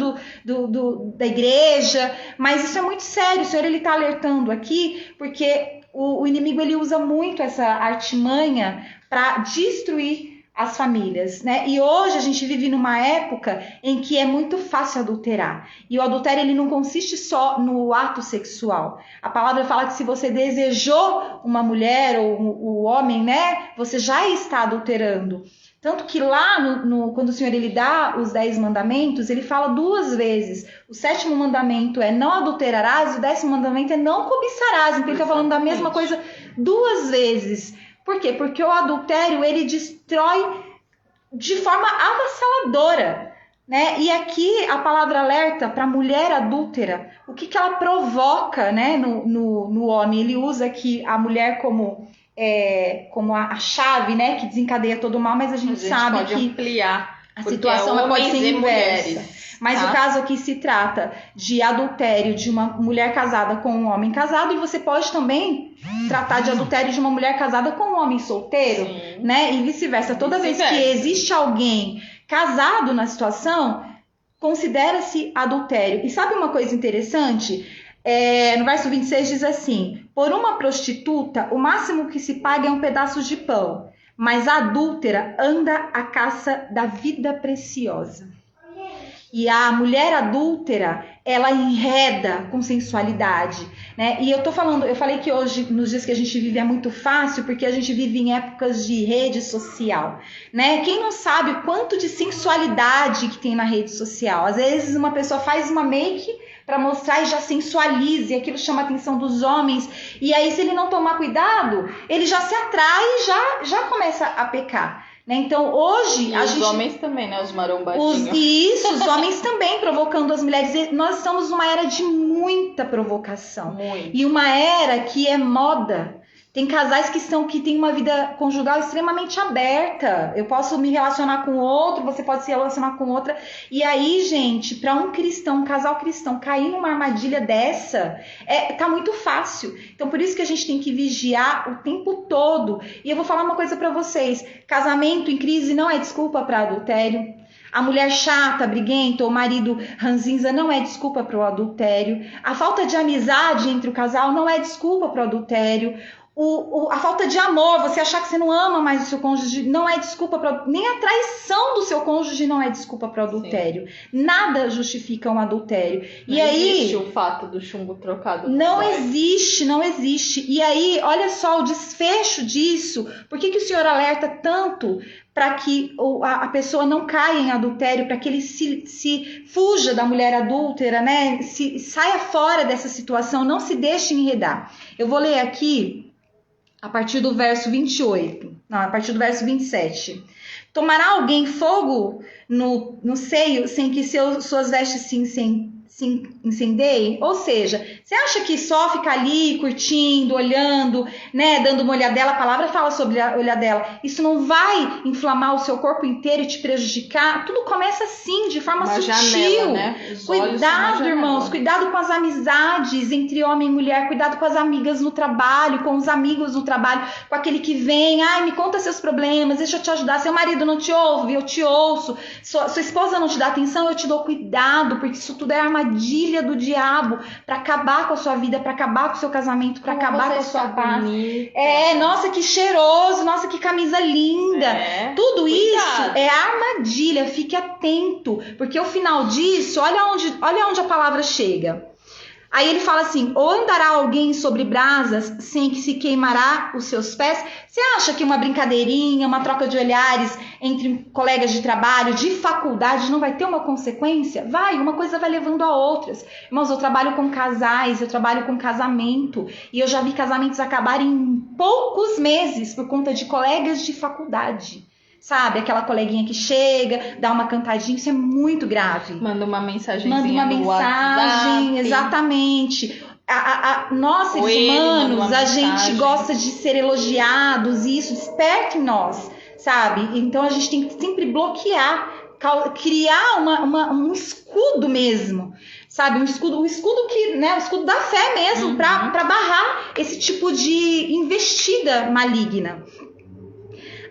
da igreja, mas isso é muito sério. O Senhor, ele tá alertando aqui, porque o inimigo, ele usa muito essa artimanha para destruir as famílias, né? E hoje a gente vive numa época em que é muito fácil adulterar. E o adultério, ele não consiste só no ato sexual. A palavra fala que se você desejou uma mulher ou o homem, né? Você já está adulterando. Tanto que lá, quando o Senhor, ele dá os 10 mandamentos, ele fala 2 vezes. O 7º mandamento é não adulterarás, e o 10º mandamento é não cobiçarás. Então ele está falando da mesma coisa 2 vezes. Por quê? Porque o adultério, ele destrói de forma avassaladora, né? E aqui a palavra alerta para a mulher adúltera, o que ela provoca, né, no homem. Ele usa aqui a mulher como a chave, né, que desencadeia todo o mal, mas a gente sabe pode que ampliar, a situação pode ser inversa. Mulheres. Mas o caso aqui se trata de adultério de uma mulher casada com um homem casado, e você pode também tratar de adultério de uma mulher casada com um homem solteiro, Sim. né? E vice-versa. Toda vez que existe alguém casado na situação, considera-se adultério. E sabe uma coisa interessante? No verso 26 diz assim: por uma prostituta, o máximo que se paga é um pedaço de pão, mas a adúltera anda à caça da vida preciosa. E a mulher adúltera, ela enreda com sensualidade, né? E eu falei que hoje, nos dias que a gente vive, é muito fácil, porque a gente vive em épocas de rede social, né? Quem não sabe o quanto de sensualidade que tem na rede social? Às vezes uma pessoa faz uma make para mostrar e já sensualiza, e aquilo chama a atenção dos homens, e aí se ele não tomar cuidado, ele já se atrai e já começa a pecar. Né? Então hoje e os homens também, né? Os marombadinhos. Os homens também provocando as mulheres. Nós estamos numa era de muita provocação. Muito. E uma era que é moda. Tem casais que têm uma vida conjugal extremamente aberta. Eu posso me relacionar com outro, você pode se relacionar com outra. E aí, gente, para um casal cristão, cair numa armadilha dessa, tá muito fácil. Então, por isso que a gente tem que vigiar o tempo todo. E eu vou falar uma coisa para vocês. Casamento em crise não é desculpa para adultério. A mulher chata, briguenta, ou o marido ranzinza não é desculpa para o adultério. A falta de amizade entre o casal não é desculpa para o adultério. A falta de amor, você achar que você não ama mais o seu cônjuge, não é desculpa nem a traição do seu cônjuge não é desculpa para o adultério. Sim. Nada justifica um adultério. Não existe o fato do chumbo trocado. Não existe. E aí, olha só o desfecho disso. Por que o Senhor alerta tanto para que a pessoa não caia em adultério, para que ele se fuja da mulher adúltera, né? Saia fora dessa situação, não se deixe enredar. Eu vou ler aqui a partir do verso 28, não, a partir do verso 27. Tomará alguém fogo no seio sem que suas vestes se incendeiem? Ou seja, você acha que só ficar ali curtindo, olhando, né, dando uma olhadela, a palavra fala sobre a olhadela, isso não vai inflamar o seu corpo inteiro e te prejudicar? Tudo começa assim, de forma sutil. Janela, né? Cuidado, irmãos, cuidado com as amizades entre homem e mulher, cuidado com as amigas no trabalho, com os amigos no trabalho, com aquele que vem, me conta seus problemas, deixa eu te ajudar, seu marido não te ouve, eu te ouço, sua esposa não te dá atenção, eu te dou cuidado, porque isso tudo é armadilha armadilha do diabo para acabar com a sua vida, para acabar com o seu casamento, para acabar com a sua paz. Nossa, que cheiroso, nossa, que camisa linda. Tudo isso é armadilha, fique atento, porque o final disso, olha onde a palavra chega. Aí ele fala assim, ou andará alguém sobre brasas sem que se queimará os seus pés? Você acha que uma brincadeirinha, uma troca de olhares entre colegas de trabalho, de faculdade, não vai ter uma consequência? Vai, uma coisa vai levando a outras. Irmãos, eu trabalho com casais, eu trabalho com casamento, e eu já vi casamentos acabarem em poucos meses por conta de colegas de faculdade. Sabe, aquela coleguinha que chega, dá uma cantadinha, isso é muito grave. Manda uma mensagenzinha Manda uma mensagem, WhatsApp. Exatamente. Nós, seres humanos, a gente gosta de ser elogiados e isso desperta em nós, sabe? Então a gente tem que sempre bloquear, criar um escudo mesmo, sabe? Um escudo que, né? O escudo da fé mesmo, para barrar esse tipo de investida maligna.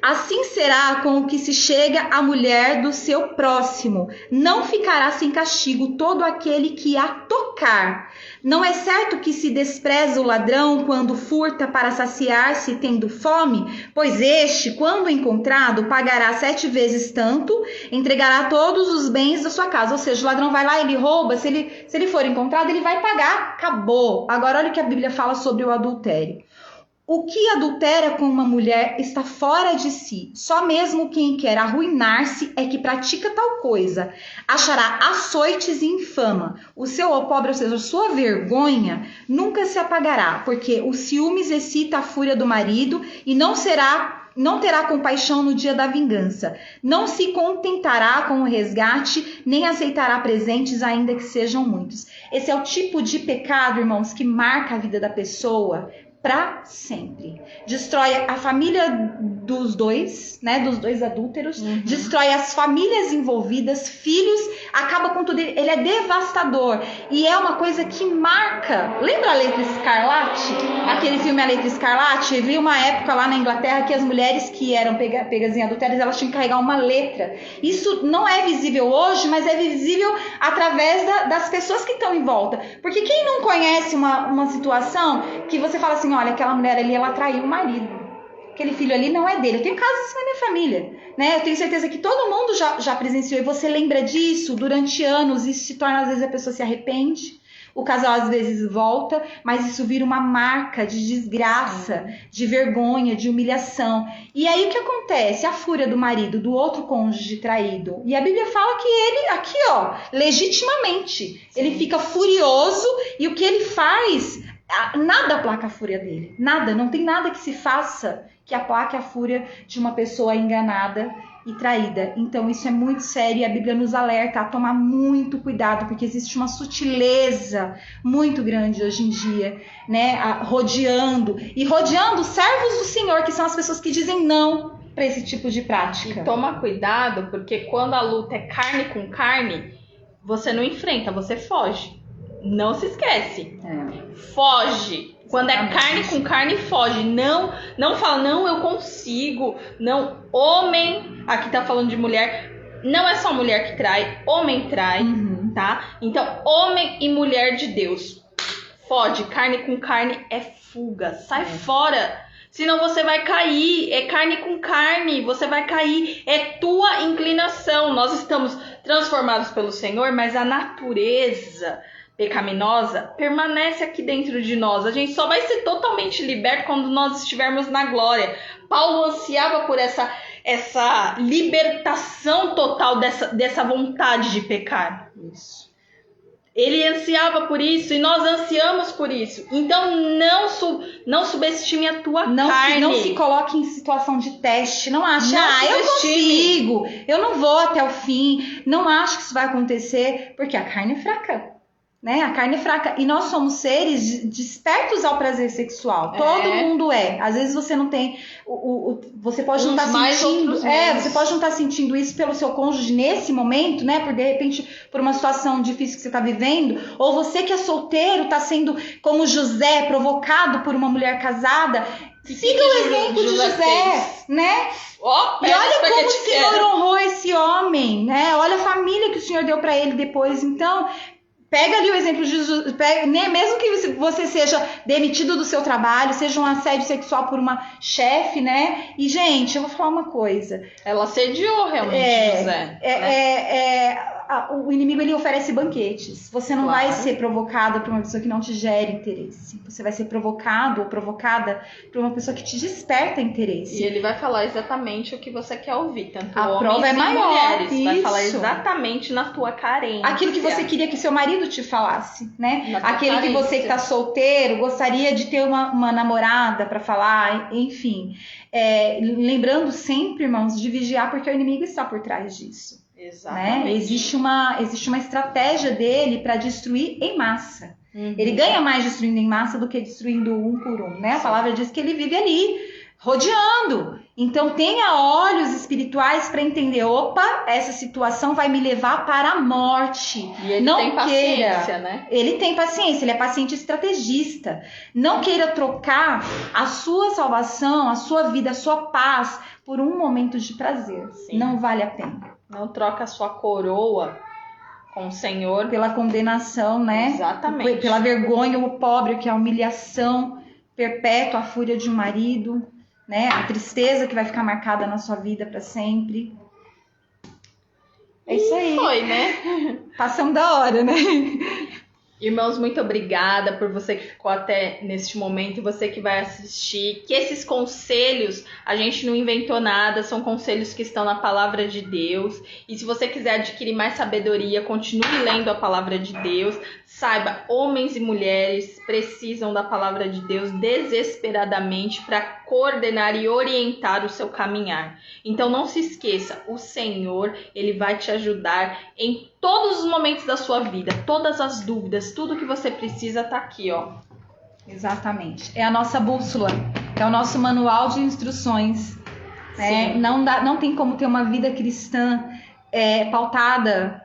Assim será com o que se chega à mulher do seu próximo. Não ficará sem castigo todo aquele que a tocar. Não é certo que se despreza o ladrão quando furta para saciar-se tendo fome? Pois este, quando encontrado, pagará 7 vezes tanto, entregará todos os bens da sua casa. Ou seja, o ladrão vai lá, ele rouba, se ele for encontrado, ele vai pagar. Acabou. Agora olha o que a Bíblia fala sobre o adultério. O que adultera com uma mulher está fora de si. Só mesmo quem quer arruinar-se é que pratica tal coisa. Achará açoites e infama. O seu opróbrio, ou seja, a sua vergonha, nunca se apagará, porque o ciúmes excita a fúria do marido e não terá compaixão no dia da vingança. Não se contentará com o resgate, nem aceitará presentes, ainda que sejam muitos. Esse é o tipo de pecado, irmãos, que marca a vida da pessoa para sempre. Destrói a família dos dois, né, dos dois adúlteros, destrói as famílias envolvidas, filhos, acaba com tudo. Ele é devastador e é uma coisa que marca. Lembra a Letra Escarlate? Aquele filme A Letra Escarlate? Vi uma época lá na Inglaterra que as mulheres que eram pegas em adultério, elas tinham que carregar uma letra. Isso não é visível hoje, mas é visível através das pessoas que estão em volta. Porque quem não conhece uma situação que você fala assim, olha, aquela mulher ali, ela traiu o marido. Aquele filho ali não é dele. Eu tenho casos assim na minha família, né? Eu tenho certeza que todo mundo já presenciou e você lembra disso durante anos. Isso se torna, às vezes, a pessoa se arrepende. O casal, às vezes, volta, mas isso vira uma marca de desgraça, de vergonha, de humilhação. E aí, o que acontece? A fúria do marido, do outro cônjuge traído. E a Bíblia fala que ele, aqui, ó, legitimamente, ele fica furioso e o que ele faz... Nada aplaca a fúria dele. Nada, não tem nada que se faça que aplaque a fúria de uma pessoa enganada e traída. Então isso é muito sério e a Bíblia nos alerta a tomar muito cuidado, porque existe uma sutileza muito grande hoje em dia, né? Rodeando os servos do Senhor, que são as pessoas que dizem não para esse tipo de prática. E toma cuidado, porque quando a luta é carne com carne, você não enfrenta, você foge. Não se esquece. Foge. Quando é carne com carne, foge. Não fala, não, eu consigo. Não, homem, aqui tá falando de mulher. Não é só mulher que trai, homem trai, tá? Então, homem e mulher de Deus. Foge. Carne com carne é fuga. Sai fora. Senão você vai cair. É carne com carne. Você vai cair. É tua inclinação. Nós estamos transformados pelo Senhor, mas a natureza pecaminosa permanece aqui dentro de nós. A gente só vai ser totalmente liberto quando nós estivermos na glória. Paulo ansiava por essa libertação total dessa vontade de pecar. Isso. Ele ansiava por isso e nós ansiamos por isso. Então não subestime a tua carne. Não se coloque em situação de teste. Não ache, eu consigo, eu não vou até o fim. Não acho que isso vai acontecer, porque a carne é fraca. Né? A carne é fraca. E nós somos seres despertos ao prazer sexual. Todo mundo é. Às vezes você não tem... você pode não estar sentindo... você pode não estar sentindo isso pelo seu cônjuge nesse momento, né? Por de repente, por uma situação difícil que você está vivendo. Ou você que é solteiro, está sendo, como José, provocado por uma mulher casada. Siga o exemplo de José, né? E olha como o Senhor honrou esse homem, né? Olha a família que o Senhor deu para ele depois. Então... Pega ali o exemplo de Jesus, mesmo que você seja demitido do seu trabalho, seja um assédio sexual por uma chefe, né? E, gente, eu vou falar uma coisa. Ela assediou realmente José. O inimigo, ele oferece banquetes. Você não Claro. vai ser provocada por uma pessoa que não te gera interesse. Você vai ser provocado ou provocada por uma pessoa que te desperta interesse. E ele vai falar exatamente o que você quer ouvir, tanto A homens prova é e maior, mulheres. Vai falar isso. exatamente na tua carência. Aquilo que você queria que seu marido te falasse, né? Na tua Aquele que você que tá solteiro gostaria de ter uma namorada para falar, enfim. Lembrando sempre, irmãos, de vigiar, porque o inimigo está por trás disso. Exatamente. Né? Existe uma estratégia dele para destruir em massa. Uhum. Ele ganha mais destruindo em massa do que destruindo um por um, né? A palavra diz que ele vive ali, rodeando. Então tenha olhos espirituais para entender, opa, essa situação vai me levar para a morte. E ele não tem paciência, queira, né? Ele tem paciência, ele é paciente estrategista. Não queira trocar a sua salvação, a sua vida, a sua paz por um momento de prazer. Sim. Não vale a pena. Não troca a sua coroa com o Senhor Pela condenação, né? Exatamente. Pela vergonha, o pobre, que é a humilhação perpétua, a fúria de um marido, né? A tristeza que vai ficar marcada na sua vida para sempre. É isso aí. Foi, né? Passamos da hora, né? Irmãos, muito obrigada por você que ficou até neste momento e você que vai assistir. Que esses conselhos, a gente não inventou nada, são conselhos que estão na palavra de Deus. E se você quiser adquirir mais sabedoria, continue lendo a palavra de Deus. Saiba, homens e mulheres precisam da palavra de Deus desesperadamente para coordenar e orientar o seu caminhar. Então não se esqueça, o Senhor, ele vai te ajudar em todos os momentos da sua vida, todas as dúvidas, tudo que você precisa tá aqui, ó. Exatamente. É a nossa bússola, é o nosso manual de instruções. Né? Não tem como ter uma vida cristã pautada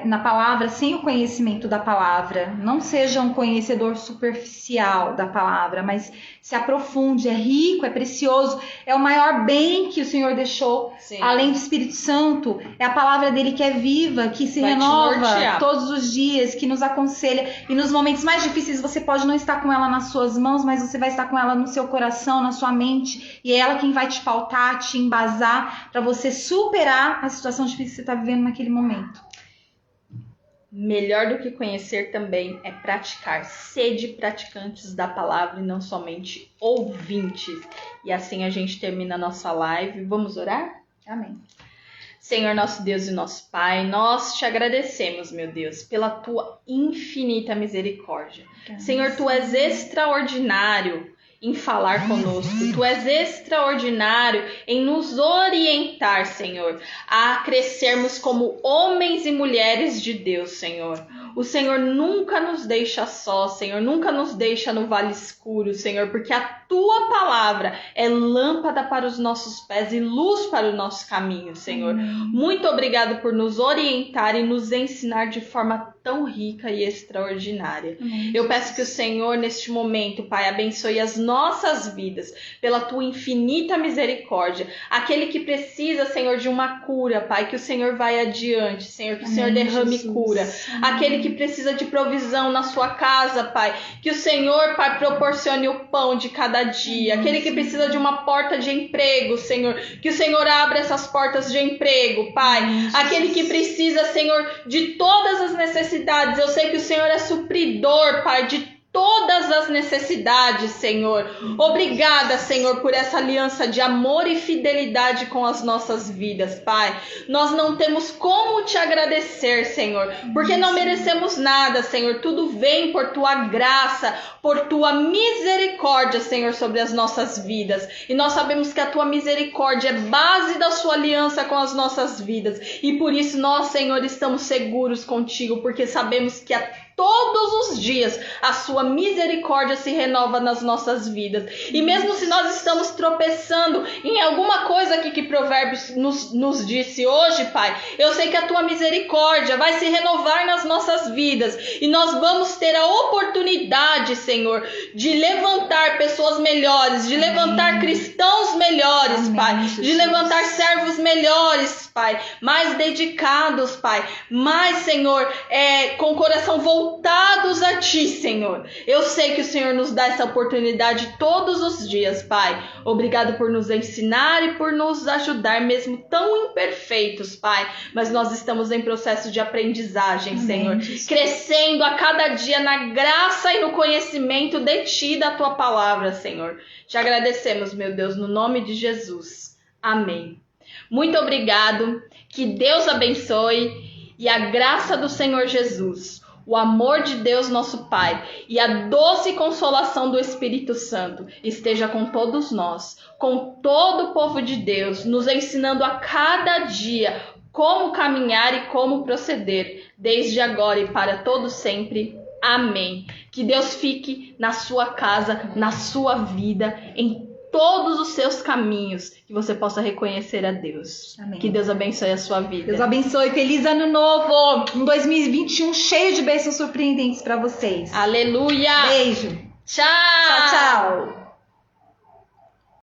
na palavra sem o conhecimento da palavra. Não seja um conhecedor superficial da palavra, mas se aprofunde, é rico, é precioso, é o maior bem que o Senhor deixou. Sim. Além do Espírito Santo, é a palavra dele que é viva, que se Vai te renova nortear. todos os dias, que nos aconselha, e nos momentos mais difíceis você pode não estar com ela nas suas mãos, mas você vai estar com ela no seu coração, na sua mente, e é ela quem vai te pautar, te embasar para você superar a situação difícil que você está vivendo naquele momento. Melhor do que conhecer também é praticar. Sede praticantes da palavra e não somente ouvintes. E assim a gente termina a nossa live. Vamos orar? Amém. Senhor, nosso Deus e nosso Pai, nós te agradecemos, meu Deus, pela tua infinita misericórdia. Senhor, tu és extraordinário em falar conosco. Tu és extraordinário em nos orientar, Senhor, a crescermos como homens e mulheres de Deus, Senhor. O Senhor nunca nos deixa só, Senhor, nunca nos deixa no vale escuro, Senhor, porque a tua palavra é lâmpada para os nossos pés e luz para o nosso caminho, Senhor. Muito obrigado por nos orientar e nos ensinar de forma tão rica e extraordinária. Eu peço que o Senhor, neste momento, Pai, abençoe as nossas vidas pela tua infinita misericórdia. Aquele que precisa, Senhor, de uma cura, Pai, que o Senhor vai adiante, Senhor, que o Senhor derrame cura. Aquele que precisa de provisão na sua casa, Pai, que o Senhor, Pai, proporcione o pão de cada dia. Aquele que precisa de uma porta de emprego, Senhor, que o Senhor abra essas portas de emprego, Pai. Aquele que precisa, Senhor, de todas as necessidades. Eu sei que o Senhor é supridor, Pai, de todas as necessidades, Senhor. Obrigada, Senhor, por essa aliança de amor e fidelidade com as nossas vidas, Pai. Nós não temos como te agradecer, Senhor, porque não merecemos nada, Senhor. Tudo vem por tua graça, por tua misericórdia, Senhor, sobre as nossas vidas. E nós sabemos que a tua misericórdia é base da sua aliança com as nossas vidas. E por isso nós, Senhor, estamos seguros contigo, porque sabemos que a todos os dias a sua misericórdia se renova nas nossas vidas. E mesmo se nós estamos tropeçando em alguma coisa aqui que Provérbios nos disse hoje, Pai, eu sei que a tua misericórdia vai se renovar nas nossas vidas. E nós vamos ter a oportunidade, Senhor, de levantar pessoas melhores, de levantar cristãos melhores, Amém, Pai, Jesus. de levantar servos melhores, Pai, mais dedicados, Pai, mais, Senhor, com o coração voltados a Ti, Senhor. Eu sei que o Senhor nos dá essa oportunidade todos os dias, Pai. Obrigado por nos ensinar e por nos ajudar, mesmo tão imperfeitos, Pai, mas nós estamos em processo de aprendizagem, Amém, Senhor, Jesus. crescendo a cada dia na graça e no conhecimento de Ti e da Tua palavra, Senhor. Te agradecemos, meu Deus, no nome de Jesus. Amém. Muito obrigado, que Deus abençoe e a graça do Senhor Jesus, o amor de Deus nosso Pai e a doce consolação do Espírito Santo esteja com todos nós, com todo o povo de Deus, nos ensinando a cada dia como caminhar e como proceder, desde agora e para todo sempre. Amém. Que Deus fique na sua casa, na sua vida, em todos os seus caminhos, que você possa reconhecer a Deus. Amém. Que Deus abençoe a sua vida. Deus abençoe. Feliz ano novo. Um 2021 cheio de bênçãos surpreendentes para vocês. Aleluia. Beijo. Tchau. Tchau, tchau.